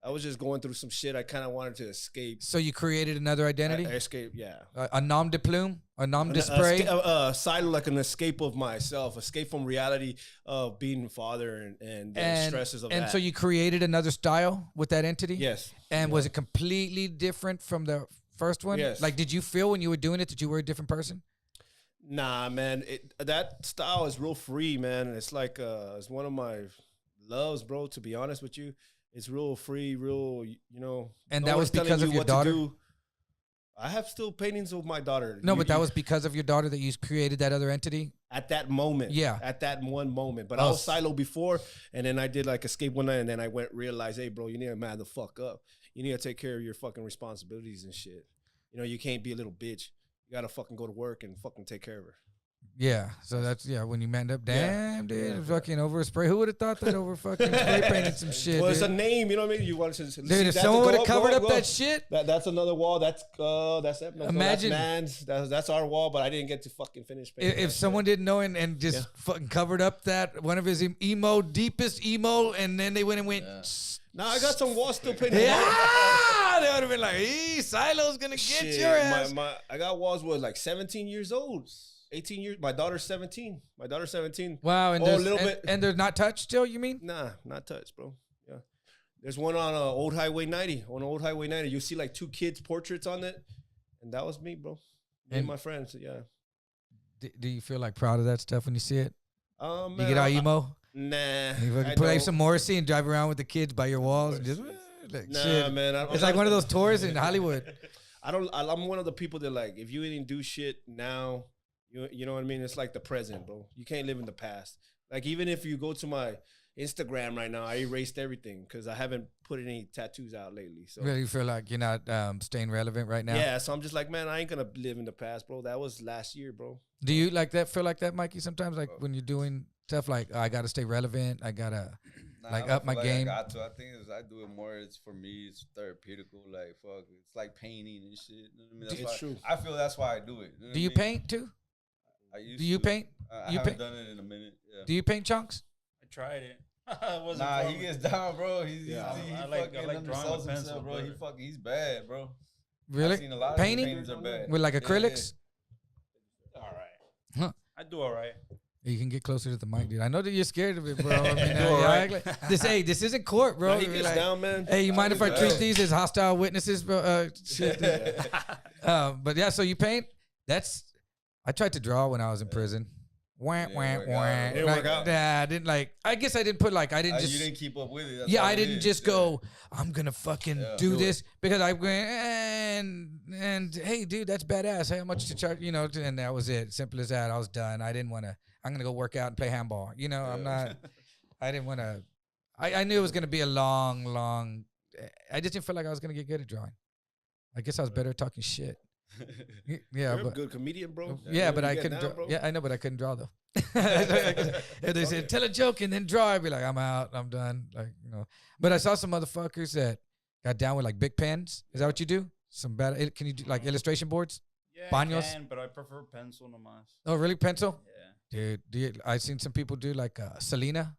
[SPEAKER 2] I was just going through some shit. I kind of wanted to escape.
[SPEAKER 1] So you created another identity,
[SPEAKER 2] Escape, yeah.
[SPEAKER 1] a nom de plume, a nom de spray.
[SPEAKER 2] Side like an escape of myself, escape from reality of being a father and the stresses of that.
[SPEAKER 1] And so you created another style with that entity.
[SPEAKER 2] Yes.
[SPEAKER 1] And was it completely different from the first one?
[SPEAKER 2] Yes.
[SPEAKER 1] Like, did you feel when you were doing it that you were a different person?
[SPEAKER 2] Nah, man. That style is real free, man. And it's like it's one of my loves, bro. To be honest with you, it's real free, real. You know.
[SPEAKER 1] And
[SPEAKER 2] no
[SPEAKER 1] that was
[SPEAKER 2] one's telling
[SPEAKER 1] because
[SPEAKER 2] you
[SPEAKER 1] of your
[SPEAKER 2] what to
[SPEAKER 1] daughter?
[SPEAKER 2] do. I have still paintings of my daughter.
[SPEAKER 1] No, but that was because of your daughter that you created that other entity.
[SPEAKER 2] at that moment.
[SPEAKER 1] Yeah.
[SPEAKER 2] At that one moment. But
[SPEAKER 1] Oh.
[SPEAKER 2] I was Sylo before, and then I did like Escape one night, and then I realized, hey, bro, you need to man the fuck up. You need to take care of your fucking responsibilities and shit. You know, you can't be a little bitch. You gotta fucking go to work and fucking take care of her.
[SPEAKER 1] Yeah, so that's when you manned up. Damn, dude,
[SPEAKER 2] Yeah.
[SPEAKER 1] fucking over a spray. Who would have thought that over fucking spray painted some shit?
[SPEAKER 2] Well, it's a
[SPEAKER 1] dude?
[SPEAKER 2] name, you know what I mean? You want to
[SPEAKER 1] Dude, if someone would have covered up that shit,
[SPEAKER 2] That's another wall. That's it. No,
[SPEAKER 1] Imagine-
[SPEAKER 2] that's Nan's. That's our wall, but I didn't get to fucking finish painting
[SPEAKER 1] if
[SPEAKER 2] that
[SPEAKER 1] someone didn't know and just
[SPEAKER 2] Yeah.
[SPEAKER 1] fucking covered up that one of his deepest emo, and then they went and went,
[SPEAKER 2] shit. Nah, I got some walls still painted.
[SPEAKER 1] yeah, they would have been like, "Hey, Sylo's gonna get
[SPEAKER 2] Shit,
[SPEAKER 1] your ass."
[SPEAKER 2] I got walls with like 17 years old. 18 years. My daughter's 17.
[SPEAKER 1] Wow, and
[SPEAKER 2] Oh, a
[SPEAKER 1] there's,
[SPEAKER 2] little
[SPEAKER 1] and,
[SPEAKER 2] bit.
[SPEAKER 1] and they're not touched still. You mean?
[SPEAKER 2] Nah, not touched, bro. Yeah. There's one on Old Highway 90. On Old Highway 90, you see like two kids' portraits on it. And that was me, bro. Me and my friends, yeah.
[SPEAKER 1] Do you feel like proud of that stuff when you see it?
[SPEAKER 2] Man,
[SPEAKER 1] You get all emo.
[SPEAKER 2] Nah.
[SPEAKER 1] You
[SPEAKER 2] I
[SPEAKER 1] fucking play
[SPEAKER 2] don't.
[SPEAKER 1] some Morrissey and drive around with the kids by your walls. And just, like,
[SPEAKER 2] Nah,
[SPEAKER 1] shit.
[SPEAKER 2] man.
[SPEAKER 1] It's like one of those tours in Hollywood.
[SPEAKER 2] I'm one of the people that like, if you didn't do shit now, you know what I mean? It's like the present, bro. You can't live in the past. Like, even if you go to my Instagram right now, I erased everything because I haven't put any tattoos out lately. So
[SPEAKER 1] Really feel like you're not staying relevant right now?
[SPEAKER 2] yeah, so I'm just like, man, I ain't gonna live in the past, bro. That was last year, bro.
[SPEAKER 1] Do you like that? Feel like that, Mikey? Sometimes, like when you're doing stuff, like I gotta stay relevant. I gotta like
[SPEAKER 3] I don't
[SPEAKER 1] up my
[SPEAKER 3] feel
[SPEAKER 1] game.
[SPEAKER 3] I got to. I think I do it more. It's for me. It's therapeutical. Like fuck. It's like painting and shit. You know what I mean? That's
[SPEAKER 2] It's
[SPEAKER 3] why,
[SPEAKER 2] true.
[SPEAKER 3] I feel that's why I do it. You know
[SPEAKER 1] Do
[SPEAKER 3] what
[SPEAKER 1] you
[SPEAKER 3] I mean?
[SPEAKER 1] paint too?
[SPEAKER 3] I used
[SPEAKER 1] Do you
[SPEAKER 3] to.
[SPEAKER 1] paint?
[SPEAKER 3] I
[SPEAKER 1] You
[SPEAKER 3] haven't
[SPEAKER 1] paint?
[SPEAKER 3] done it in a minute. Yeah.
[SPEAKER 1] Do you paint chunks?
[SPEAKER 4] I tried it. It wasn't
[SPEAKER 3] Nah,
[SPEAKER 4] for
[SPEAKER 3] he
[SPEAKER 4] me.
[SPEAKER 3] gets down, bro. He
[SPEAKER 4] I
[SPEAKER 3] fucking
[SPEAKER 4] like drawing
[SPEAKER 3] undersells
[SPEAKER 4] with pencil,
[SPEAKER 3] himself, bro.
[SPEAKER 4] brother.
[SPEAKER 3] He's bad, bro.
[SPEAKER 1] Really?
[SPEAKER 3] I've seen a lot of
[SPEAKER 1] Painting?
[SPEAKER 3] paintings are bad.
[SPEAKER 1] With like
[SPEAKER 3] Yeah,
[SPEAKER 1] acrylics?
[SPEAKER 4] All right.
[SPEAKER 1] Huh.
[SPEAKER 4] I do all right.
[SPEAKER 1] You can get closer to the mic, dude. I know that you're scared of it, bro. I mean,
[SPEAKER 4] All
[SPEAKER 1] you
[SPEAKER 4] right.
[SPEAKER 1] act like- this isn't court, bro.
[SPEAKER 2] Nah, he
[SPEAKER 1] You're
[SPEAKER 2] gets
[SPEAKER 1] like,
[SPEAKER 2] down, man.
[SPEAKER 1] hey, you mind if I
[SPEAKER 3] he's
[SPEAKER 1] treat
[SPEAKER 3] bad.
[SPEAKER 1] these as hostile witnesses, bro? Shit. But yeah, so you paint. I tried to draw when I was in prison. Wah,
[SPEAKER 3] Didn't
[SPEAKER 1] wah,
[SPEAKER 3] work
[SPEAKER 1] wah.
[SPEAKER 3] out.
[SPEAKER 2] Didn't work out.
[SPEAKER 1] Nah, I didn't like. I guess I didn't put like. I didn't
[SPEAKER 3] You
[SPEAKER 1] just.
[SPEAKER 3] didn't keep up with it. That's
[SPEAKER 1] Yeah,
[SPEAKER 3] all
[SPEAKER 1] I
[SPEAKER 3] it
[SPEAKER 1] didn't
[SPEAKER 3] is.
[SPEAKER 1] just
[SPEAKER 3] Yeah.
[SPEAKER 1] go, I'm gonna fucking
[SPEAKER 3] Yeah.
[SPEAKER 1] do
[SPEAKER 2] Do
[SPEAKER 1] this because I went and hey, dude, that's badass. Hey, how much to charge? You know, and that was it. Simple as that. I was done. I didn't want to. I'm gonna go work out and play handball. You know, I'm not. I didn't want to. I knew it was gonna be a long. I just didn't feel like I was gonna get good at drawing. I guess I was better at talking shit. Yeah,
[SPEAKER 2] You're a
[SPEAKER 1] but
[SPEAKER 2] good comedian, bro.
[SPEAKER 1] yeah, but
[SPEAKER 2] You
[SPEAKER 1] I
[SPEAKER 2] get
[SPEAKER 1] couldn't
[SPEAKER 2] down,
[SPEAKER 1] draw.
[SPEAKER 2] bro.
[SPEAKER 1] Yeah, I know, but I couldn't draw though. If they said tell a joke and then draw, I'd be like, I'm out, I'm done. Like, you know. But I saw some motherfuckers that got down with like big pens. Is that what you do? Some bad. Can you do like illustration boards?
[SPEAKER 4] Yeah,
[SPEAKER 1] Baños?
[SPEAKER 4] I can, but I prefer pencil nomás.
[SPEAKER 1] Oh, really? Pencil?
[SPEAKER 4] Yeah.
[SPEAKER 1] Dude, I seen some people do like Selena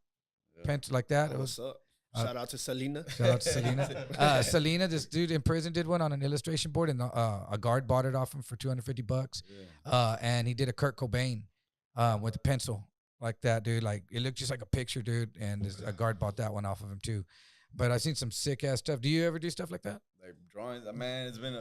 [SPEAKER 1] pencil like that.
[SPEAKER 2] Oh, what's up? Shout out to Selena.
[SPEAKER 1] Shout out to Selena. Selena, this dude in prison did one on an illustration board, and a guard bought it off him for $250.
[SPEAKER 3] Yeah.
[SPEAKER 1] And he did a Kurt Cobain with a pencil like that, dude. Like it looked just like a picture, dude. And a guard bought that one off of him too. But I've seen some sick ass stuff. Do you ever do stuff like that?
[SPEAKER 3] Like drawings, man. It's been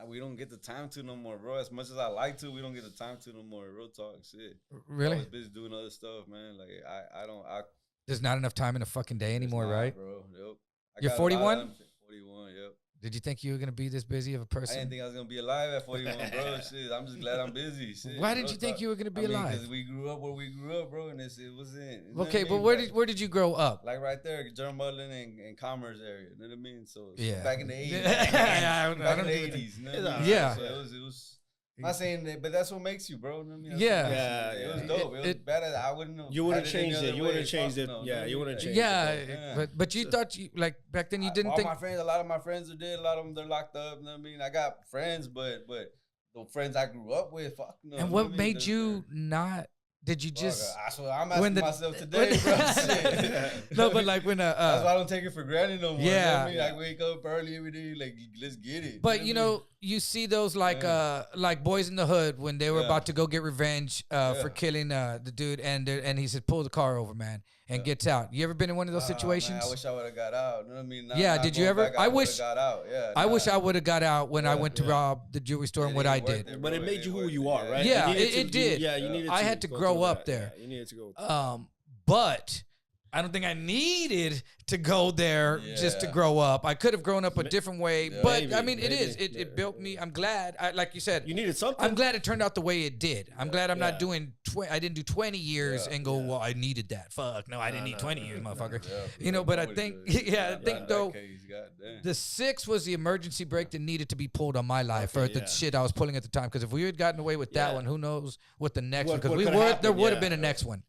[SPEAKER 3] we don't get the time to no more, bro. As much as I like to, we don't get the time to no more. Real talk, shit.
[SPEAKER 1] Really?
[SPEAKER 3] I was busy doing other stuff, man. Like I
[SPEAKER 1] There's not enough time in a fucking day anymore, right?
[SPEAKER 3] bro. Yep.
[SPEAKER 1] You're 41?
[SPEAKER 3] 41. Yep.
[SPEAKER 1] Did you think you were gonna be this busy of a person?
[SPEAKER 3] I didn't think I was gonna be alive at 41, bro. Shit, I'm just glad I'm busy. Shit,
[SPEAKER 1] Why did you think you were gonna be alive?
[SPEAKER 3] Because we grew up where we grew up, bro, and it wasn't.
[SPEAKER 1] Okay, but where did you grow up?
[SPEAKER 3] Like right there, German and Commerce area. You know what I mean? So
[SPEAKER 1] Yeah.
[SPEAKER 3] back in the 80s.
[SPEAKER 1] Yeah,
[SPEAKER 3] back in the 80s. You know what I mean?
[SPEAKER 1] Yeah.
[SPEAKER 3] So it was. I'm not saying that, but that's what makes you, bro. You know what I mean? That's
[SPEAKER 1] Yeah.
[SPEAKER 3] what makes you. It was dope. It was better. I wouldn't know.
[SPEAKER 2] You would have
[SPEAKER 3] had it any
[SPEAKER 2] changed it.
[SPEAKER 3] other
[SPEAKER 2] You
[SPEAKER 3] way.
[SPEAKER 2] would have changed
[SPEAKER 3] Fuck
[SPEAKER 2] it.
[SPEAKER 3] no,
[SPEAKER 2] Yeah,
[SPEAKER 3] no,
[SPEAKER 2] you would have
[SPEAKER 3] yeah.
[SPEAKER 2] changed it.
[SPEAKER 1] Yeah, but you thought you like back then you didn't
[SPEAKER 3] all
[SPEAKER 1] think.
[SPEAKER 3] my friends, a lot of my friends are dead. A lot of them they're locked up. You know what I mean? I got friends, but the friends I grew up with, fuck no.
[SPEAKER 1] And
[SPEAKER 3] you know
[SPEAKER 1] what
[SPEAKER 3] I mean?
[SPEAKER 1] made you not? Did you just?
[SPEAKER 3] That's what I'm
[SPEAKER 1] when
[SPEAKER 3] asking
[SPEAKER 1] the-
[SPEAKER 3] myself today, bro. Shit.
[SPEAKER 1] No, but like when
[SPEAKER 3] That's why I don't take it for granted no more.
[SPEAKER 1] Yeah.
[SPEAKER 3] You know what I mean? I wake up early every day, like let's get it.
[SPEAKER 1] But
[SPEAKER 3] what
[SPEAKER 1] you
[SPEAKER 3] I mean?
[SPEAKER 1] know, you see those like
[SPEAKER 3] Yeah.
[SPEAKER 1] Boys in the Hood when they were
[SPEAKER 3] Yeah.
[SPEAKER 1] about to go get revenge for
[SPEAKER 3] Yeah.
[SPEAKER 1] killing the dude, and he said pull the car over, man, and
[SPEAKER 3] Yeah.
[SPEAKER 1] gets out. You ever been in one of those situations?
[SPEAKER 3] Man, I wish I would have got out. You know what I mean?
[SPEAKER 1] Yeah, did you
[SPEAKER 3] going
[SPEAKER 1] ever-
[SPEAKER 3] back,
[SPEAKER 1] I
[SPEAKER 3] would've
[SPEAKER 1] wish-
[SPEAKER 3] got out. Yeah,
[SPEAKER 1] I wish I would have got out when I
[SPEAKER 3] Yeah,
[SPEAKER 1] went to
[SPEAKER 3] yeah.
[SPEAKER 1] rob the jewelry store and what I did.
[SPEAKER 2] But it made you who you are, right?
[SPEAKER 1] Yeah,
[SPEAKER 2] You needed
[SPEAKER 1] it did.
[SPEAKER 2] You needed.
[SPEAKER 1] I had to
[SPEAKER 2] go
[SPEAKER 1] grow
[SPEAKER 2] through
[SPEAKER 1] up
[SPEAKER 2] that.
[SPEAKER 1] there.
[SPEAKER 2] Yeah, you needed to go.
[SPEAKER 1] But I don't think I needed to go there just to
[SPEAKER 3] Yeah.
[SPEAKER 1] grow up. I could have grown up a different way, but I
[SPEAKER 2] Maybe,
[SPEAKER 1] mean, it
[SPEAKER 2] maybe.
[SPEAKER 1] is. It built me. I'm glad. Like you said,
[SPEAKER 2] You needed something.
[SPEAKER 1] I'm glad it turned out the way it did. I'm glad I'm not
[SPEAKER 2] Yeah.
[SPEAKER 1] doing. I didn't do 20 years
[SPEAKER 3] Yeah,
[SPEAKER 1] and go. Well, I needed that. Fuck no, I didn't need 20 years, motherfucker.
[SPEAKER 3] Yeah,
[SPEAKER 1] You know, but I
[SPEAKER 3] would've
[SPEAKER 1] think,
[SPEAKER 3] did.
[SPEAKER 1] yeah, I
[SPEAKER 3] In
[SPEAKER 1] think
[SPEAKER 3] that
[SPEAKER 1] though,
[SPEAKER 3] case, goddamn.
[SPEAKER 1] the 6 was the emergency brake that needed to be pulled on my life for the
[SPEAKER 2] yeah.
[SPEAKER 1] shit I was pulling at the time. Because if we had gotten away with that
[SPEAKER 2] Yeah.
[SPEAKER 1] one, who knows what the next
[SPEAKER 2] What-
[SPEAKER 1] one? Because
[SPEAKER 2] what
[SPEAKER 1] we
[SPEAKER 2] could've
[SPEAKER 1] were
[SPEAKER 2] happened,
[SPEAKER 1] there would have
[SPEAKER 2] yeah.
[SPEAKER 1] been a next one.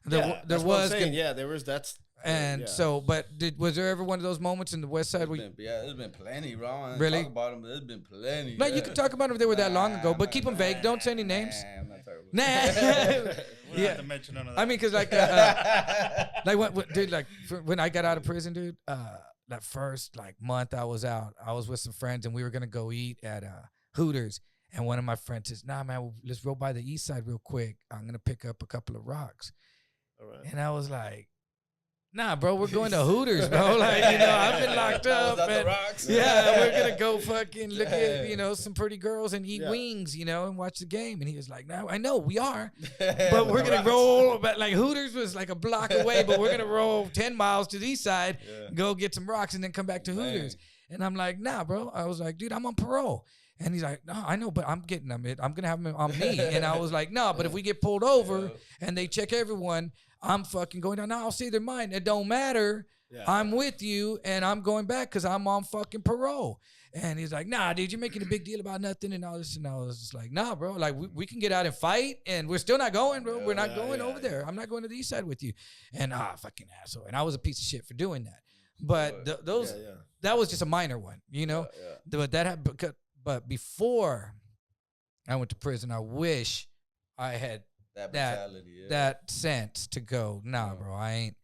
[SPEAKER 2] Yeah,
[SPEAKER 1] There
[SPEAKER 2] that's what I'm
[SPEAKER 1] was.
[SPEAKER 2] saying. Yeah, there was. That's.
[SPEAKER 1] And
[SPEAKER 2] yeah.
[SPEAKER 1] so, but was there ever one of those moments in the West Side where?
[SPEAKER 3] There's been plenty, bro. I don't
[SPEAKER 1] Really?
[SPEAKER 3] talk about them, but there's been plenty.
[SPEAKER 1] No, you can talk about them if they were that long ago, but
[SPEAKER 3] I'm
[SPEAKER 1] keep
[SPEAKER 3] not-
[SPEAKER 1] them vague. Don't say any names.
[SPEAKER 3] I'm not talking about
[SPEAKER 1] Nah.
[SPEAKER 4] We don't
[SPEAKER 1] Yeah.
[SPEAKER 4] have to mention none of that.
[SPEAKER 1] I mean, cause like dude, like when I got out of prison, dude, that first like month I was out, I was with some friends and we were gonna go eat at Hooters, and one of my friends says, "Nah, man, let's roll by the East Side real quick. I'm gonna pick up a couple of rocks."
[SPEAKER 2] All right.
[SPEAKER 1] And I was like, "Nah, bro, we're going to Hooters, bro. Like, you know, I've been locked
[SPEAKER 3] That
[SPEAKER 1] up.
[SPEAKER 3] was at the
[SPEAKER 1] and-
[SPEAKER 3] Rocks.
[SPEAKER 1] yeah, we're gonna go fucking look at, you know, some pretty girls and eat
[SPEAKER 2] Yeah.
[SPEAKER 1] wings, you know, and watch the game." And he was like, "No, I know we are, but we're gonna roll." But like Hooters was like a block away, but we're gonna roll 10 miles to the East Side,
[SPEAKER 3] Yeah.
[SPEAKER 1] go get some rocks, and then come back to Hooters. And I'm like, "Nah, bro." I was like, "Dude, I'm on parole." And he's like, "No, I know, but I'm getting them. I'm gonna have them on me." And I was like, "No, but if we get pulled over
[SPEAKER 3] Yeah.
[SPEAKER 1] and they check everyone, I'm fucking going down. No, I'll say they're mine. It don't matter.
[SPEAKER 2] Yeah.
[SPEAKER 1] I'm with you, and I'm going back because I'm on fucking parole." And he's like, "Nah, dude, you're making a big deal about nothing and all this." And I was just like, "Nah, bro. Like, we can get out and fight, and we're still not going, bro. We're not going over there. I'm not going to the East Side with you." And fucking asshole. And I was a piece of shit for doing that. But those
[SPEAKER 2] Yeah, yeah.
[SPEAKER 1] that was just a minor one, you know.
[SPEAKER 3] Yeah.
[SPEAKER 1] But that happened. But before I went to prison, I wish I had
[SPEAKER 3] That
[SPEAKER 1] that-
[SPEAKER 3] mentality. Yeah.
[SPEAKER 1] that sense to go, "Nah, bro, I ain't.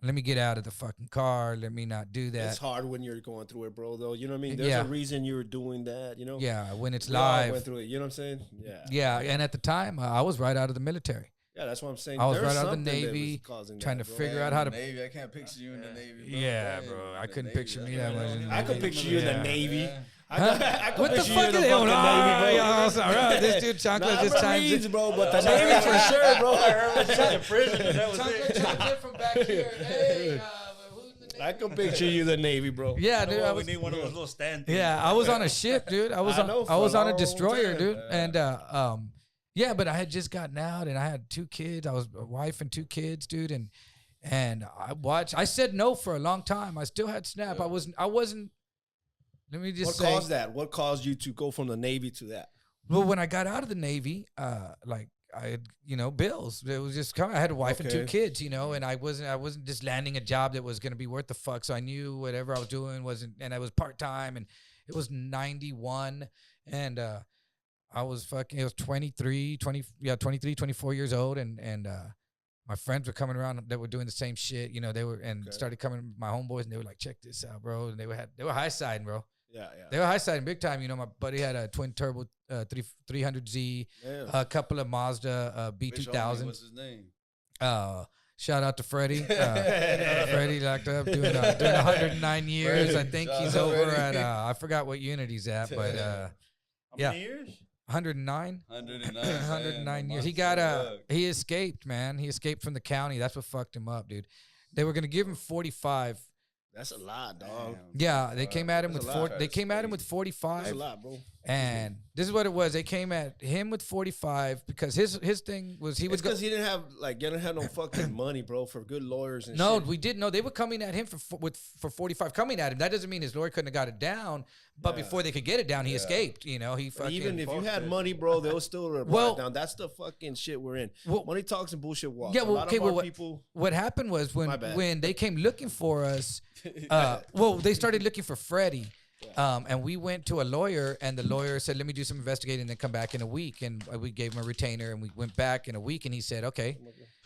[SPEAKER 1] Let me get out of the fucking car. Let me not do that."
[SPEAKER 2] It's hard when you're going through it, bro. Though you know what I mean. There's
[SPEAKER 1] Yeah.
[SPEAKER 2] a reason you're doing that. You know.
[SPEAKER 1] Yeah, when it's
[SPEAKER 2] We all
[SPEAKER 1] live.
[SPEAKER 2] went through it. You know what I'm saying? Yeah.
[SPEAKER 1] Yeah, and at the time, I was right out of the military,
[SPEAKER 2] Yeah, that's what I'm saying.
[SPEAKER 1] I was
[SPEAKER 2] There's
[SPEAKER 1] right out of the
[SPEAKER 2] something that was
[SPEAKER 1] Navy,
[SPEAKER 2] causing
[SPEAKER 1] trying
[SPEAKER 2] that,
[SPEAKER 1] to
[SPEAKER 2] bro.
[SPEAKER 1] figure
[SPEAKER 3] Man,
[SPEAKER 1] out how to.
[SPEAKER 3] Navy. I can't picture you in the Navy. Bro.
[SPEAKER 1] Yeah,
[SPEAKER 3] Man,
[SPEAKER 1] bro, I
[SPEAKER 3] the
[SPEAKER 1] couldn't
[SPEAKER 3] Navy,
[SPEAKER 1] picture me
[SPEAKER 3] that's
[SPEAKER 1] that
[SPEAKER 3] what
[SPEAKER 1] much in the
[SPEAKER 2] I could
[SPEAKER 1] Navy.
[SPEAKER 2] picture you in the
[SPEAKER 1] Yeah.
[SPEAKER 2] Navy.
[SPEAKER 3] Yeah.
[SPEAKER 2] I could
[SPEAKER 1] What the
[SPEAKER 2] picture
[SPEAKER 1] fuck
[SPEAKER 2] you
[SPEAKER 1] are
[SPEAKER 2] in the
[SPEAKER 1] they on?
[SPEAKER 2] fucking Navy, bro.
[SPEAKER 1] All right, this dude Chancla
[SPEAKER 2] Nah,
[SPEAKER 1] just chimes
[SPEAKER 2] Marines,
[SPEAKER 1] in.
[SPEAKER 2] bro, but the Navy for sure, bro.
[SPEAKER 4] in prison, and that was
[SPEAKER 1] Chancla
[SPEAKER 4] it.
[SPEAKER 1] chimes in from back here. Hey, who's in the Navy?
[SPEAKER 2] I could picture you in the Navy, bro.
[SPEAKER 1] Yeah,
[SPEAKER 4] You know
[SPEAKER 1] dude.
[SPEAKER 4] what?
[SPEAKER 1] I
[SPEAKER 4] we
[SPEAKER 1] was,
[SPEAKER 4] need one of those little stand things.
[SPEAKER 1] yeah, I was on a ship, dude. I was
[SPEAKER 2] I
[SPEAKER 1] on.
[SPEAKER 2] know,
[SPEAKER 1] I was
[SPEAKER 2] for a
[SPEAKER 1] on a
[SPEAKER 2] long
[SPEAKER 1] destroyer,
[SPEAKER 2] time.
[SPEAKER 1] dude. And yeah, but I had just gotten out, and I had 2 kids. I was a wife and 2 kids, dude. And I watched. I said no for a long time. I still had Snap.
[SPEAKER 3] Yeah.
[SPEAKER 1] I wasn't. Let me just
[SPEAKER 2] What
[SPEAKER 1] say.
[SPEAKER 2] caused that? What caused you to go from the Navy to that?
[SPEAKER 1] Well, when I got out of the Navy, like I had, bills. It was just coming. I had a wife and 2
[SPEAKER 2] Okay.
[SPEAKER 1] kids, and I wasn't just landing a job that was going to be worth the fuck. So I knew whatever I was doing wasn't, and I was part time, and it was 91, and I was 23, 24 years old, and my friends were coming around that were doing the same shit. You know, they were and started coming. My homeboys and they were like, check this out, bro. And they were high siding, bro.
[SPEAKER 2] Yeah.
[SPEAKER 1] They were high siding big time. You know, my buddy had a twin turbo 300Z, a couple of Mazda B2000s.
[SPEAKER 3] What's his name?
[SPEAKER 1] Shout out to Freddie. Freddie locked up doing 109 years. I think he's over at I forgot what unit he's at, but
[SPEAKER 4] How many years?
[SPEAKER 1] 109.
[SPEAKER 3] 109
[SPEAKER 1] years. He escaped, man. He escaped from the county. That's what fucked him up, dude. They were gonna give him 45.
[SPEAKER 2] That's a lot, dog.
[SPEAKER 1] Yeah, they came at him with 45.
[SPEAKER 2] That's a lot, bro.
[SPEAKER 1] And this is what it was. They came at him with 45 because his thing was he was
[SPEAKER 2] because he didn't have no fucking money, bro, for good lawyers and
[SPEAKER 1] no,
[SPEAKER 2] shit.
[SPEAKER 1] we didn't know. They were coming at him for 45, coming at him. That doesn't mean his lawyer couldn't have got it down, but before they could get it down, he escaped. You know, he fucking.
[SPEAKER 2] Even if you had money, bro, they'll still brought it down. That's the fucking shit we're in. Money talks and bullshit walks.
[SPEAKER 1] Yeah, well,
[SPEAKER 2] people.
[SPEAKER 1] What happened was when they came looking for us, they started looking for Freddie. And we went to a lawyer, and the lawyer said, let me do some investigating and then come back in a week. And we gave him a retainer, and we went back in a week, and he said, okay.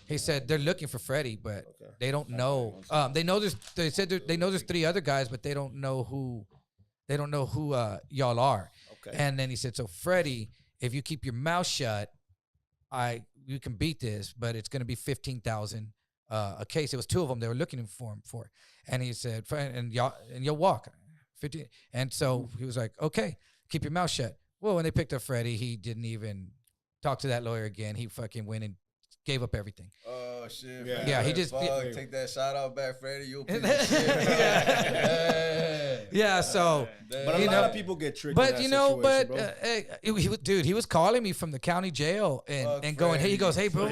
[SPEAKER 1] He said, they're looking for Freddie, but they don't know. They know there's 3 other guys, but they don't know who y'all are. Okay. And then he said, so Freddie, if you keep your mouth shut, you can beat this, but it's going to be $15,000 a case. It was 2 of them they were looking for him for. And he said, and you'll walk. 50. And so he was like, okay, keep your mouth shut. Well, when they picked up Freddie, he didn't even talk to that lawyer again. He fucking went and gave up everything.
[SPEAKER 3] Oh, shit.
[SPEAKER 1] Yeah, he just...
[SPEAKER 3] take that shout out back, Freddie. You'll pick
[SPEAKER 1] yeah, so...
[SPEAKER 2] But a lot of people get tricked.
[SPEAKER 1] But, you know, he was calling me from the county jail and going, hey, he goes, hey, bro.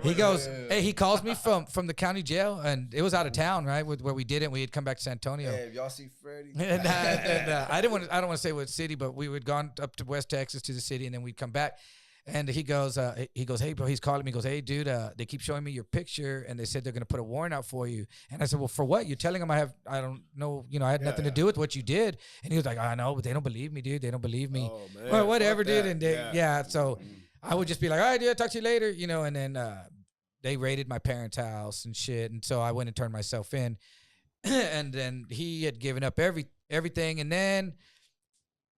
[SPEAKER 1] He goes, hey, he calls me from the county jail, and it was out of town, right, where we did it. We had come back to San Antonio.
[SPEAKER 3] Hey, if y'all see Freddie.
[SPEAKER 1] I don't want to say what city, but we had gone up to West Texas to the city, and then we'd come back. And he goes, hey, bro, he's calling me. He goes, hey, dude, they keep showing me your picture, and they said they're going to put a warrant out for you. And I said, well, for what? You're telling them I don't know, I had nothing to do with what you did. And he was like, I know, but they don't believe me, dude. They don't believe me. Oh, man. Well, whatever, dude. And so I would just be like, all right, dude, I'll talk to you later, and then they raided my parents' house and shit. And so I went and turned myself in. And then he had given up everything. And then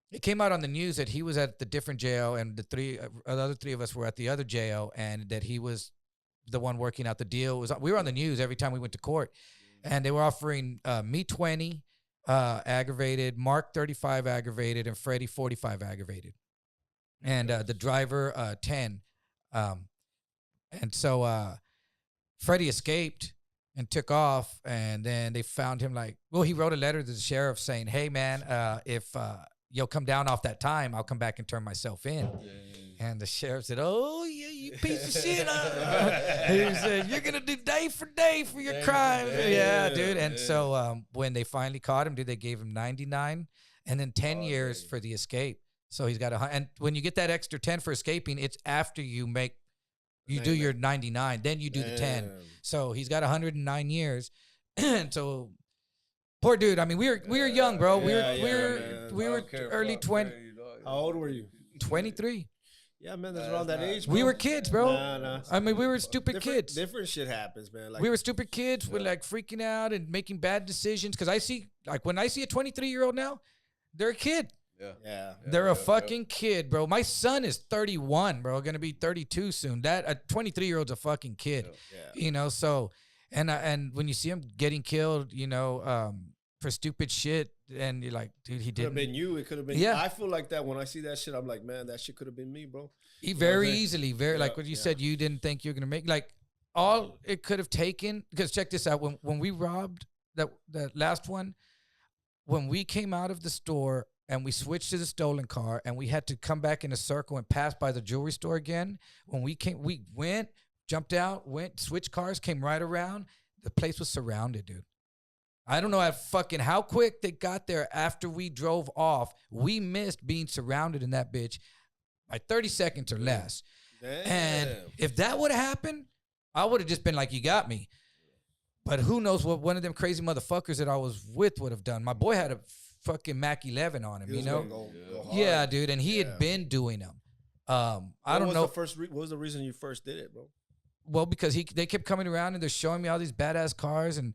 [SPEAKER 1] it came out on the news that he was at the different jail, and the other 3 of us were at the other jail, and that he was the one working out the deal. We were on the news every time we went to court, and they were offering me 20 aggravated, Mark 35 aggravated, and Freddie 45 aggravated, and the driver 10. And so Freddie escaped and took off, and then they found him he wrote a letter to the sheriff saying, hey, man, if you'll come down off that time, I'll come back and turn myself in. And the sheriff said, oh, yeah, you piece of shit. He said, you're going to do day for day for your crimes. Yeah, dude. And so when they finally caught him, dude, they gave him 99 and then 10 years for the escape. So he's got and when you get that extra 10 for escaping, it's after you do your 99, then you do the 10. So he's got 109 years. And so... Poor dude. I mean, we were young, bro. We were early 20.
[SPEAKER 2] How old were you?
[SPEAKER 1] 23.
[SPEAKER 2] Yeah, man, that's around that age, bro.
[SPEAKER 1] We were kids, bro.
[SPEAKER 2] Nah.
[SPEAKER 1] I mean, we were stupid kids.
[SPEAKER 2] Different shit happens, man.
[SPEAKER 1] We were stupid kids. We're freaking out and making bad decisions. Because I see, when I see a 23-year-old now, they're a kid.
[SPEAKER 2] Yeah.
[SPEAKER 1] They're a fucking kid, bro. My son is 31, bro. Going to be 32 soon. A 23-year-old's a fucking kid. So... And when you see him getting killed, for stupid shit, and you're like, dude, he didn't. It could have
[SPEAKER 2] been you. It could have been.
[SPEAKER 1] Yeah.
[SPEAKER 2] I feel like that when I see that shit. I'm like, man, that shit could have been me, bro.
[SPEAKER 1] Very easily, like what you said, you didn't think you were gonna make. Like all it could have taken. Because check this out. When we robbed that last one, when we came out of the store and we switched to the stolen car, and we had to come back in a circle and pass by the jewelry store again. When we went. Jumped out, switched cars, came right around. The place was surrounded, dude. I don't know how quick they got there after we drove off. We missed being surrounded in that bitch by 30 seconds or less. Damn. And if that would have happened, I would have just been like, you got me. But who knows what one of them crazy motherfuckers that I was with would have done. My boy had a fucking Mac 11 on him, Go yeah, dude. And he had been doing them. I don't know.
[SPEAKER 2] What was the reason you first did it, bro?
[SPEAKER 1] Well, because they kept coming around and they're showing me all these badass cars and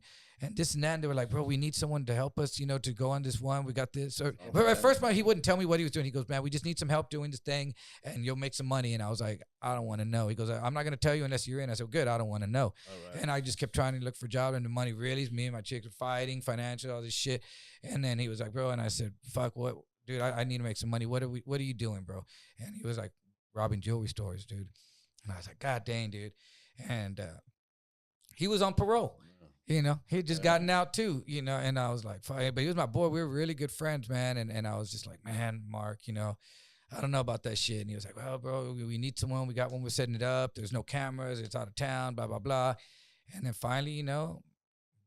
[SPEAKER 1] this and that. And they were like, bro, we need someone to help us, to go on this one. We got this. But at first, he wouldn't tell me what he was doing. He goes, man, we just need some help doing this thing and you'll make some money. And I was like, I don't want to know. He goes, I'm not going to tell you unless you're in. I said, good, I don't want to know. And I just kept trying to look for a job and the money really, me and my chick were fighting, financial, all this shit. And then he was like, bro, and I said, fuck, what? Dude, I need to make some money. What are you doing, bro? And he was like, robbing jewelry stores, dude. And I was like, God dang, dude. And he was on parole. He had just gotten out too, and I was like, but he was my boy. We were really good friends, man. And I was just like, man, Mark, I don't know about that shit. And he was like, well, bro, we need someone. We got one. We're setting it up. There's no cameras. It's out of town, blah, blah, blah. And then finally,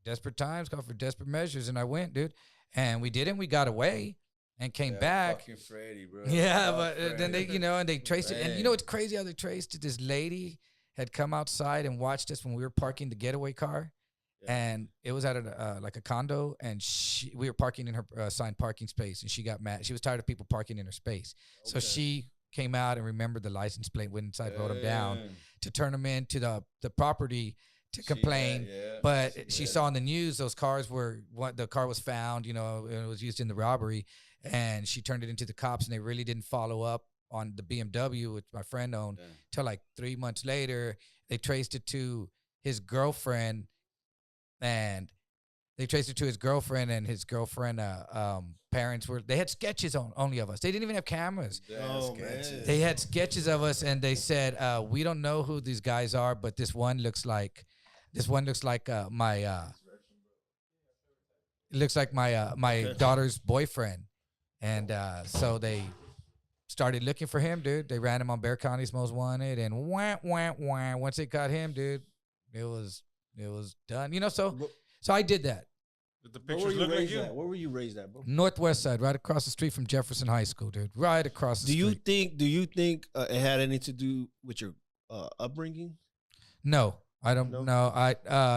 [SPEAKER 1] desperate times call for desperate measures. And I went, dude. And we didn't. We got away and came back.
[SPEAKER 3] Fucking Freddy, bro.
[SPEAKER 1] Yeah, but then they, and they traced it. And it's crazy how they traced it. This lady had come outside and watched us when we were parking the getaway car. And it was at a condo, and we were parking in her assigned parking space, and she got mad. She was tired of people parking in her space, so she came out and remembered the license plate, went inside, wrote them down to turn them into the property to complain. But she saw in the news those cars the car was found, and it was used in the robbery, and she turned it into the cops, and they really didn't follow up on the BMW which my friend owned till like 3 months later. They traced it to his girlfriend. And they traced it to his girlfriend, and his girlfriend parents they had sketches only of us. They didn't even have cameras. They had sketches of us, and they said, we don't know who these guys are, but this one looks like my daughter's boyfriend. And so they started looking for him, dude. They ran him on Bexar County's Most Wanted, and once they got him, dude, it was done, so I did that.
[SPEAKER 4] Did the pictures look like you?
[SPEAKER 2] Where were you raised at, bro?
[SPEAKER 1] Northwest side, right across the street from Jefferson High School, dude. Right across the street.
[SPEAKER 2] Do you think it had anything to do with your upbringing?
[SPEAKER 1] No, I don't know.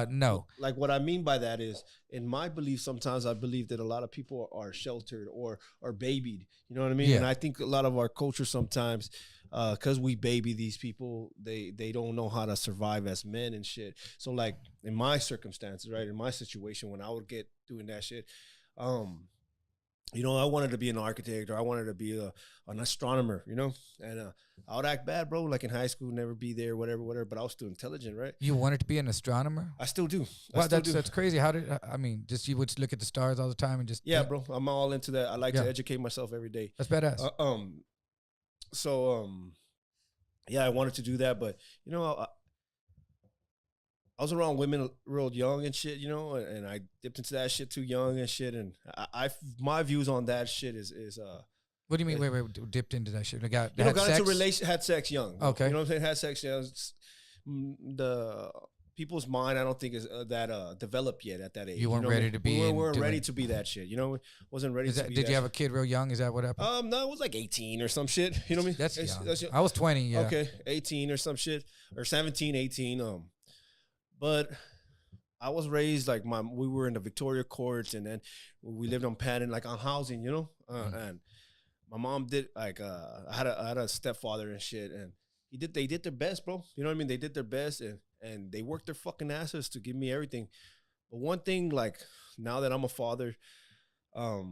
[SPEAKER 1] No.
[SPEAKER 2] Like what I mean by that is, in my belief, sometimes I believe that a lot of people are sheltered or are babied. You know what I mean?
[SPEAKER 1] Yeah.
[SPEAKER 2] And I think a lot of our culture sometimes, because we baby these people, they don't know how to survive as men and shit. So like in my circumstances, right, in my situation, when I would get doing that shit, I wanted to be an architect, or I wanted to be an astronomer, and I would act bad, bro, like in high school, never be there, whatever, but I was still intelligent, right?
[SPEAKER 1] You wanted to be an astronomer?
[SPEAKER 2] I still do.
[SPEAKER 1] Wow, that's crazy. How did, just you would look at the stars all the time and just...
[SPEAKER 2] Yeah, bro, I'm all into that. I like to educate myself every day.
[SPEAKER 1] That's badass.
[SPEAKER 2] Yeah, I wanted to do that, but I was around women real young and shit, and I dipped into that shit too young and shit, and my views on that shit is
[SPEAKER 1] what do you mean? Wait, dipped into that shit? Got
[SPEAKER 2] into had sex young.
[SPEAKER 1] Okay,
[SPEAKER 2] you know what I'm saying? Had sex young. The people's mind, I don't think is that developed yet at that age.
[SPEAKER 1] You weren't ready to be.
[SPEAKER 2] We weren't ready to be that shit. Wasn't ready to be.
[SPEAKER 1] Did you have a kid real young? Is that what happened?
[SPEAKER 2] No, it was like 18 or some shit. You know what I mean?
[SPEAKER 1] That's young. I was 20. Yeah.
[SPEAKER 2] Okay, 18 or some shit, or 17, 18. But I was raised like we were in the Victoria courts, and then we lived on Patton, like on housing, and my mom did like I had a stepfather and shit, and they did their best, bro. You know what I mean? They did their best, and they worked their fucking asses to give me everything. But one thing, like now that I'm a father, I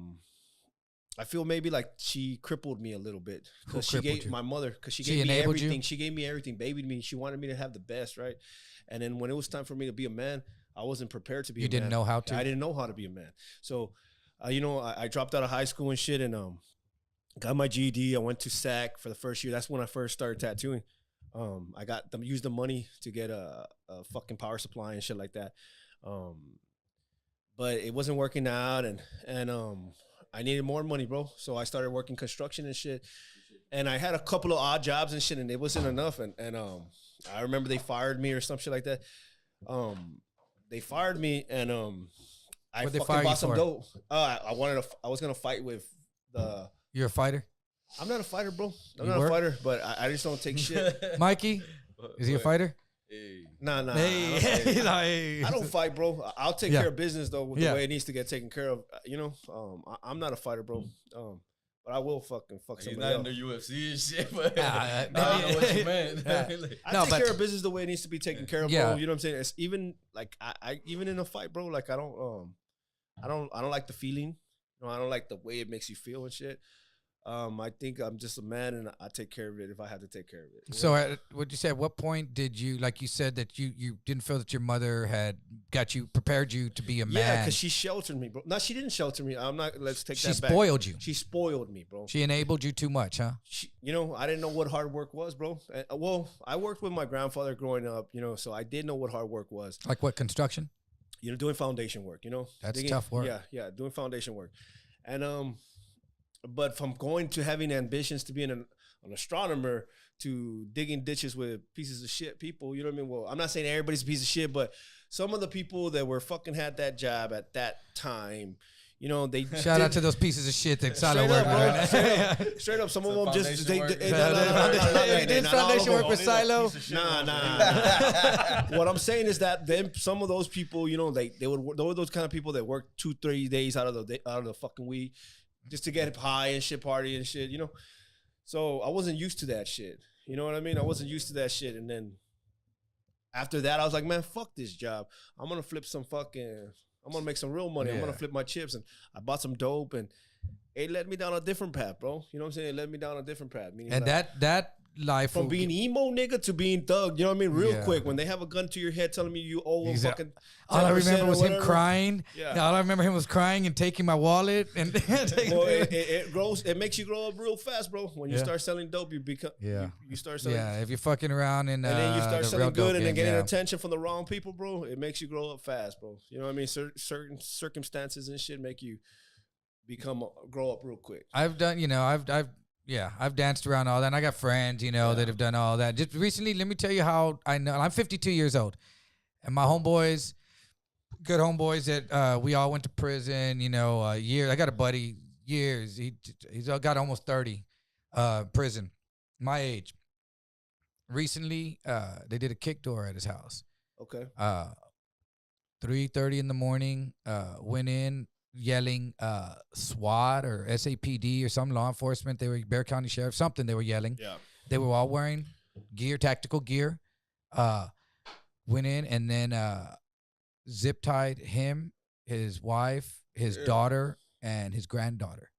[SPEAKER 2] feel maybe like she crippled me a little bit, because she gave me everything. You? She gave me everything, babied me. She wanted me to have the best, right? And then when it was time for me to be a man, I wasn't prepared to be a man.
[SPEAKER 1] You didn't know how to?
[SPEAKER 2] I didn't know how to be a man. So, I dropped out of high school and shit, and got my GED. I went to SAC for the first year. That's when I first started tattooing. I used the money to get a fucking power supply and shit like that. But it wasn't working out, and I needed more money, bro. So I started working construction and shit. And I had a couple of odd jobs and shit, and it wasn't enough. And I remember they fired me or some shit like that. They fired me, and I fucking bought some dope. I was gonna fight with the.
[SPEAKER 1] You're a fighter?
[SPEAKER 2] I'm not a fighter, bro. I'm not a fighter, but I just don't take shit.
[SPEAKER 1] Mikey, is he a fighter?
[SPEAKER 3] Hey.
[SPEAKER 2] Nah.
[SPEAKER 1] Hey.
[SPEAKER 2] I don't fight, bro. I'll take care of business though, the way it needs to get taken care of. I'm not a fighter, bro. but I will fucking fuck
[SPEAKER 3] He's
[SPEAKER 2] somebody
[SPEAKER 3] not
[SPEAKER 2] else.
[SPEAKER 3] in the UFC and shit, but
[SPEAKER 1] I
[SPEAKER 3] I don't know what you meant.
[SPEAKER 2] I take care of business the way it needs to be taken care of,
[SPEAKER 1] Yeah.
[SPEAKER 2] bro. You know what I'm saying? It's even like I even in a fight, bro. Like I don't like the feeling. You know, I don't like the way it makes you feel and shit. I think I'm just a man, and I take care of it if I have to take care of it.
[SPEAKER 1] So, would you say at what point did you, like you said, that you didn't feel that your mother had prepared you to be a man?
[SPEAKER 2] Yeah, because she sheltered me, bro. No, she didn't shelter me. I'm not. Let's take
[SPEAKER 1] She
[SPEAKER 2] that back.
[SPEAKER 1] spoiled you.
[SPEAKER 2] She spoiled me, bro.
[SPEAKER 1] She enabled you too much, huh?
[SPEAKER 2] You know, I didn't know what hard work was, bro. Well, I worked with my grandfather growing up, you know, so I did know what hard work was.
[SPEAKER 1] Like what, construction?
[SPEAKER 2] You know, doing foundation work, you know.
[SPEAKER 1] That's tough work.
[SPEAKER 2] Yeah, doing foundation work. And but from going to having ambitions to being an astronomer to digging ditches with pieces of shit people, you know what I mean? Well, I'm not saying everybody's a piece of shit, but some of the people that were fucking had that job at that time, you know, they
[SPEAKER 1] Shout out to those pieces of shit that Sylo
[SPEAKER 2] Straight
[SPEAKER 1] worked
[SPEAKER 2] up,
[SPEAKER 1] with.
[SPEAKER 2] bro. Straight up, some of them just
[SPEAKER 3] foundation
[SPEAKER 2] they
[SPEAKER 3] work.
[SPEAKER 1] Did foundation work with Sylo?
[SPEAKER 2] Nah. What I'm saying is that some of those people, you know, they were those kind of people that work 2-3 days out of the fucking week just to get high and shit, party and shit, you know. So I wasn't used to that shit. You know what I mean? I wasn't used to that shit. And then after that, I was like, man, fuck this job. I'm gonna make some real money. I'm gonna flip my chips. And I bought some dope, and it led me down a different path, bro. You know what I'm saying? It led me down a different path. Meaning
[SPEAKER 1] And
[SPEAKER 2] like,
[SPEAKER 1] that life
[SPEAKER 2] from being emo nigga to being thug, you know what I mean? Real
[SPEAKER 1] Yeah.
[SPEAKER 2] quick, when they have a gun to your head telling me you owe them
[SPEAKER 1] Exactly.
[SPEAKER 2] fucking.
[SPEAKER 1] all I
[SPEAKER 2] 10%
[SPEAKER 1] remember
[SPEAKER 2] or
[SPEAKER 1] was him
[SPEAKER 2] whatever.
[SPEAKER 1] crying.
[SPEAKER 2] Yeah.
[SPEAKER 1] All I remember him was crying and taking my wallet and
[SPEAKER 2] Well, it grows. It makes you grow up real fast, bro. When you
[SPEAKER 1] Yeah.
[SPEAKER 2] start selling dope, you become.
[SPEAKER 1] Yeah.
[SPEAKER 2] You start selling.
[SPEAKER 1] yeah, if you're fucking around and
[SPEAKER 2] And then you start
[SPEAKER 1] the
[SPEAKER 2] selling
[SPEAKER 1] real
[SPEAKER 2] good,
[SPEAKER 1] dope
[SPEAKER 2] and then
[SPEAKER 1] game,
[SPEAKER 2] getting
[SPEAKER 1] yeah.
[SPEAKER 2] attention from the wrong people, bro. It makes you grow up fast, bro. You know what I mean? Certain circumstances and shit make you grow up real quick.
[SPEAKER 1] I've done, I've danced around all that. And I got friends, that have done all that. Just recently, let me tell you how I know. I'm 52 years old, and my homeboys, good homeboys that we all went to prison. Years. I got a buddy, years. He's got almost 30, prison, my age. Recently, they did a kick door at his house.
[SPEAKER 2] Okay.
[SPEAKER 1] 3:30 in the morning. Went in. Yelling SWAT or SAPD or some law enforcement. They were Bear County Sheriff, something they were yelling.
[SPEAKER 2] Yeah.
[SPEAKER 1] They were all wearing gear, tactical gear. Went in and then zip tied him, his wife, his daughter, and his granddaughter.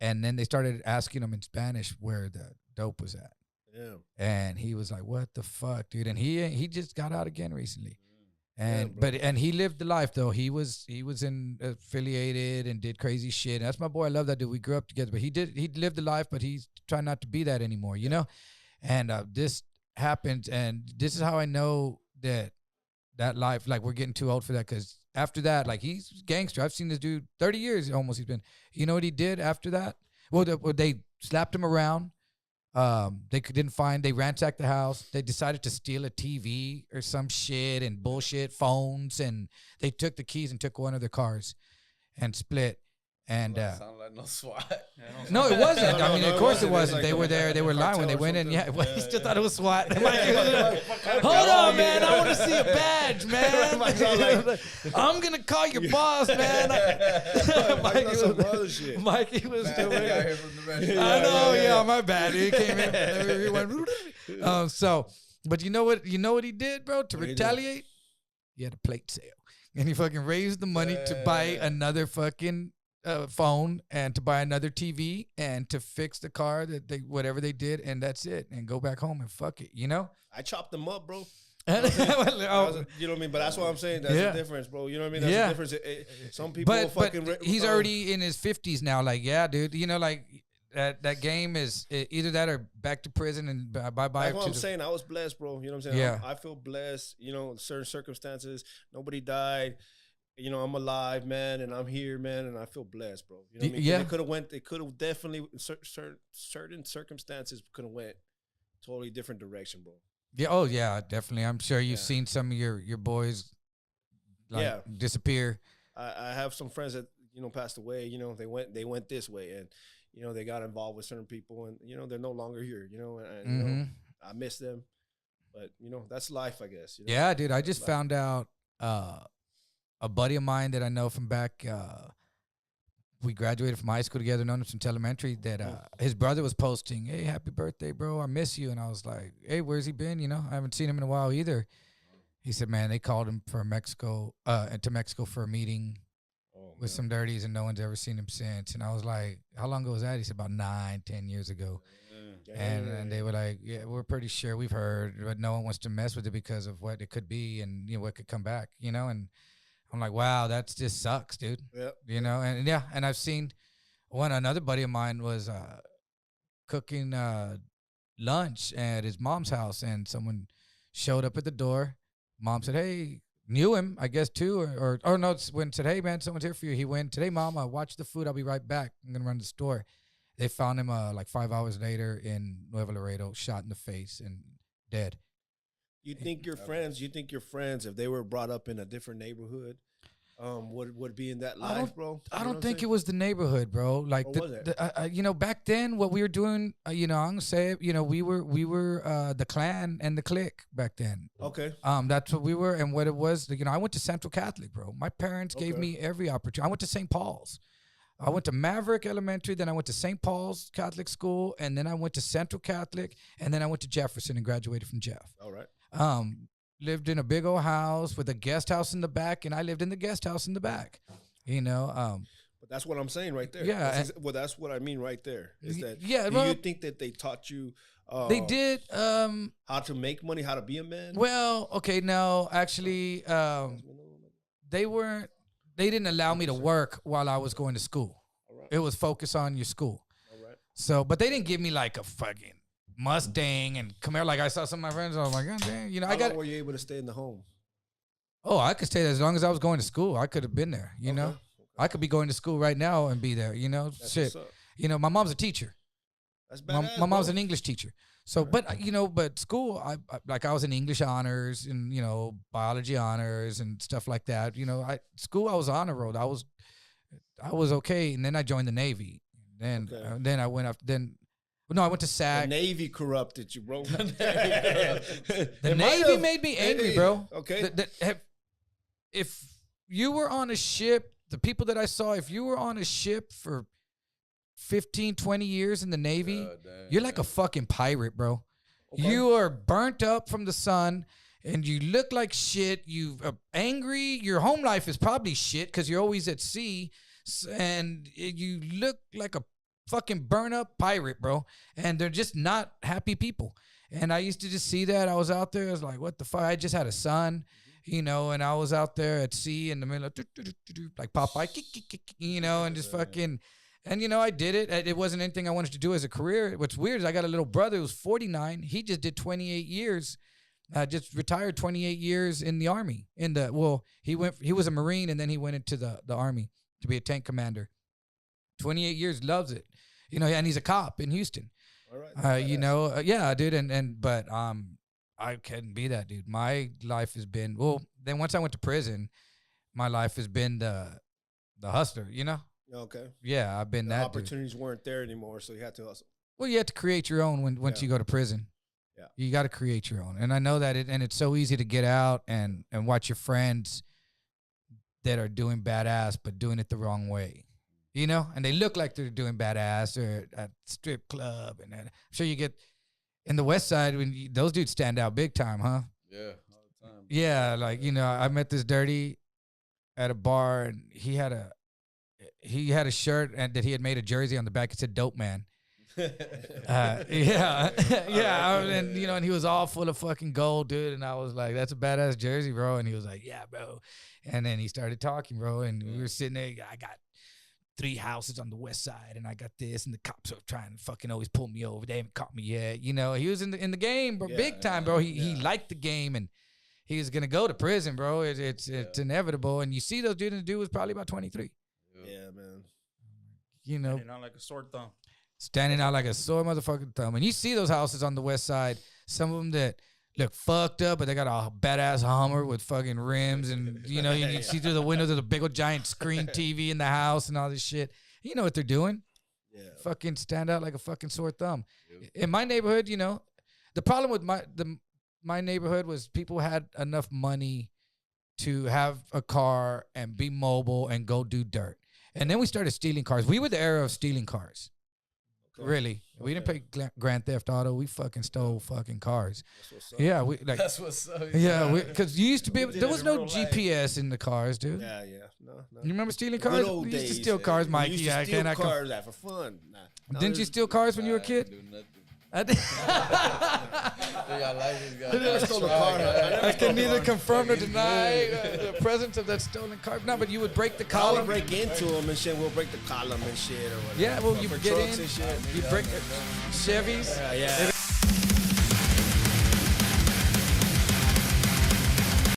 [SPEAKER 1] And then they started asking him in Spanish where the dope was at.
[SPEAKER 2] Yeah.
[SPEAKER 1] And he was like, "What the fuck, dude?" And he just got out again recently. And
[SPEAKER 2] Yeah,
[SPEAKER 1] and he lived the life though. He was in affiliated and did crazy shit. And that's my boy. I love that dude. We grew up together. But he lived the life, but he's trying not to be that anymore, you know? And this happened, and this is how I know that life, like, we're getting too old for that, because after that, like, he's gangster. I've seen this dude 30 years almost he's been. You know what he did after that? Well, they slapped him around. They ransacked the house. They decided to steal a TV or some shit and bullshit, phones, and they took the keys and took one of their cars and split. And
[SPEAKER 3] sound like no SWAT.
[SPEAKER 1] no, it wasn't. I mean,
[SPEAKER 2] No,
[SPEAKER 1] of course it
[SPEAKER 2] it wasn't.
[SPEAKER 1] wasn't.
[SPEAKER 2] It
[SPEAKER 1] They
[SPEAKER 2] was
[SPEAKER 1] were
[SPEAKER 2] like
[SPEAKER 1] there. They were lying when they
[SPEAKER 2] cartel or
[SPEAKER 1] went in. Yeah,
[SPEAKER 2] something.
[SPEAKER 1] he still thought it was SWAT. Hold on, man. I want to see a badge, man. I'm gonna call your boss, man. Mikey was doing it. I know, yeah, my bad. He came in, he went. But you know what he did, bro? To retaliate, he had a plate sale, and he fucking raised the money to buy another fucking phone and to buy another TV and to fix the car whatever they did, and that's it, and go back home and fuck it, you know.
[SPEAKER 2] I chopped them up, bro.
[SPEAKER 1] Oh.
[SPEAKER 2] You know what I mean? But that's what I'm saying. That's the difference, bro. You know what I mean? That's the difference. Some people
[SPEAKER 1] but he's already in his 50s now. Like, yeah, dude. Like that game is either that or back to prison and bye.
[SPEAKER 2] That's what I'm saying. I was blessed, bro. You know what I'm saying?
[SPEAKER 1] Yeah.
[SPEAKER 2] I feel blessed. Certain circumstances, nobody died. I'm alive, man, and I'm here, man, and I feel blessed, bro. You know what I mean?
[SPEAKER 1] Yeah.
[SPEAKER 2] They could have definitely certain circumstances could have went totally different direction, bro.
[SPEAKER 1] Yeah. Oh, yeah. Definitely. I'm sure you've seen some of your boys disappear.
[SPEAKER 2] I have some friends that passed away. They went this way, and they got involved with certain people, and they're no longer here. And I miss them, but that's life, I guess.
[SPEAKER 1] Yeah, dude. I just found out a buddy of mine that I know from back we graduated from high school together, known him since elementary. That his brother was posting, "Hey, happy birthday, bro! I miss you." And I was like, "Hey, where's he been? You know, I haven't seen him in a while either." He said, "Man, they called him for Mexico, to Mexico for a meeting with some dirties, and no one's ever seen him since." And I was like, "How long ago was that?" He said, "About 9-10 years ago." And they were like, "Yeah, we're pretty sure we've heard, but no one wants to mess with it because of what it could be and what could come back, And I'm like, wow, that just sucks, dude.
[SPEAKER 2] Yep.
[SPEAKER 1] And I've seen another buddy of mine was cooking lunch at his mom's house, and someone showed up at the door. Mom said, "Hey," knew him, I guess, too, or no, when said, "Hey, man, someone's here for you." He went, "Today, Mom, watch the food. I'll be right back. I'm gonna run to the store." They found him like 5 hours later in Nuevo Laredo, shot in the face and dead.
[SPEAKER 2] You think your friends, if they were brought up in a different neighborhood, would be in that life, bro?
[SPEAKER 1] I don't think it was the neighborhood, bro. Like, back then, what we were doing, I'm gonna say it, we were the clan and the clique back then.
[SPEAKER 2] Okay.
[SPEAKER 1] That's what we were, and what it was. I went to Central Catholic, bro. My parents gave me every opportunity. I went to St. Paul's. I went to Maverick Elementary, then I went to St. Paul's Catholic School, and then I went to Central Catholic, and then I went to Jefferson and graduated from Jeff.
[SPEAKER 2] All right.
[SPEAKER 1] Lived in a big old house with a guest house in the back, and I lived in the guest house in the back.
[SPEAKER 2] But that's what I'm saying right there.
[SPEAKER 1] Yeah.
[SPEAKER 2] That's what I mean right there. Is that do you think that they taught you?
[SPEAKER 1] They did.
[SPEAKER 2] How to make money, how to be a man.
[SPEAKER 1] Well, okay, no, actually, they didn't allow me to work while I was going to school.
[SPEAKER 2] Right.
[SPEAKER 1] It was focus on your school.
[SPEAKER 2] All right.
[SPEAKER 1] So, but they didn't give me like a fucking Mustang and Camaro. Like I saw some of my friends. I was like, "God damn,"
[SPEAKER 2] How long were you able to stay in the home?
[SPEAKER 1] Oh, I could stay there as long as I was going to school. I could have been there. Okay. I could be going to school right now and be there.
[SPEAKER 2] That's
[SPEAKER 1] Shit. My mom's a teacher.
[SPEAKER 2] That's badass.
[SPEAKER 1] My mom's an English teacher. So, but school, I was in English honors and biology honors and stuff like that. I was honor roll. I was okay, and then I joined the Navy. Then I went up. I went to SAC.
[SPEAKER 2] The Navy corrupted you, bro.
[SPEAKER 1] The Navy made me angry, bro.
[SPEAKER 2] Okay.
[SPEAKER 1] If you were on a ship, the people that I saw, if you were on a ship for 15, 20 years in the Navy, you're like a fucking pirate, bro. Okay. You are burnt up from the sun, and you look like shit. You are angry. Your home life is probably shit because you're always at sea, and you look like a fucking burn up pirate, bro. And they're just not happy people. And I used to just see that. I was out there. I was like, what the fuck? I just had a son, and I was out there at sea in the middle of like Popeye, and just fucking. And, I did it. It wasn't anything I wanted to do as a career. What's weird is I got a little brother who's 49. He just did 28 years, just retired 28 years in the Army. He was a Marine, and then he went into the Army to be a tank commander. 28 years, loves it. And he's a cop in Houston.
[SPEAKER 2] All right.
[SPEAKER 1] Yeah, dude. But I couldn't be that dude. My life has been, then once I went to prison, my life has been the hustler,
[SPEAKER 2] Okay.
[SPEAKER 1] Yeah, I've been that
[SPEAKER 2] opportunities
[SPEAKER 1] dude.
[SPEAKER 2] Weren't there anymore, so you had to hustle.
[SPEAKER 1] Well, you have to create your own once you go to prison.
[SPEAKER 2] Yeah.
[SPEAKER 1] You got to create your own. And I know that it's so easy to get out and watch your friends that are doing badass but doing it the wrong way. And they look like they're doing badass or at strip club, and I'm sure you get in the West Side when those dudes stand out big time, huh?
[SPEAKER 3] Yeah, all the time.
[SPEAKER 1] Yeah, like I met this dirty at a bar, and he had a shirt and that he had made a jersey on the back. It said "Dope Man." And he was all full of fucking gold, dude. And I was like, "That's a badass jersey, bro." And he was like, "Yeah, bro." And then he started talking, bro. And we were sitting there. I got 3 houses on the West Side, and I got this, and the cops are trying to fucking always pull me over. They haven't caught me yet. He was in the game, bro, big time, bro. He liked the game, and he was gonna go to prison, bro. It's inevitable. And you see those dudes. The dude was probably about 23.
[SPEAKER 2] Yeah, man.
[SPEAKER 4] Standing out like a sore thumb.
[SPEAKER 1] Standing out like a sore motherfucking thumb. And you see those houses on the West Side, some of them that look fucked up, but they got a badass Hummer with fucking rims, and you see through the windows of the big old giant screen TV in the house and all this shit. You know what they're doing.
[SPEAKER 2] Yeah.
[SPEAKER 1] Fucking stand out like a fucking sore thumb. Yep. In my neighborhood, the problem with my neighborhood was people had enough money to have a car and be mobile and go do dirt. And then we started stealing cars. We were the era of stealing cars. Really, we didn't play Grand Theft Auto. We fucking stole fucking cars. Yeah, we like.
[SPEAKER 5] That's what's up.
[SPEAKER 1] Yeah, because you used to be able.
[SPEAKER 5] did
[SPEAKER 1] There
[SPEAKER 5] it
[SPEAKER 1] was
[SPEAKER 5] in
[SPEAKER 1] no
[SPEAKER 5] real life.
[SPEAKER 1] GPS in the cars, dude.
[SPEAKER 2] Yeah. No.
[SPEAKER 1] You remember stealing
[SPEAKER 2] Good
[SPEAKER 1] cars?
[SPEAKER 2] old
[SPEAKER 1] We used to
[SPEAKER 2] days,
[SPEAKER 1] steal cars,
[SPEAKER 2] We
[SPEAKER 1] Mikey.
[SPEAKER 2] used to
[SPEAKER 1] I
[SPEAKER 2] steal
[SPEAKER 1] cannot.
[SPEAKER 2] cars for fun. Nah.
[SPEAKER 1] Didn't you steal cars when you were a kid?
[SPEAKER 5] Do nothing.
[SPEAKER 1] I did.
[SPEAKER 5] They got license, got
[SPEAKER 2] I never stole a car.
[SPEAKER 1] I can neither confirm nor deny the presence of that stolen car. No, but you would break the
[SPEAKER 2] I'll
[SPEAKER 1] column.
[SPEAKER 2] break into them and shit. We'll break the column and shit or whatever.
[SPEAKER 1] Yeah, well, you
[SPEAKER 2] For
[SPEAKER 1] get
[SPEAKER 2] trucks
[SPEAKER 1] in,
[SPEAKER 2] and shit.
[SPEAKER 1] you break the Chevys.
[SPEAKER 2] Yeah.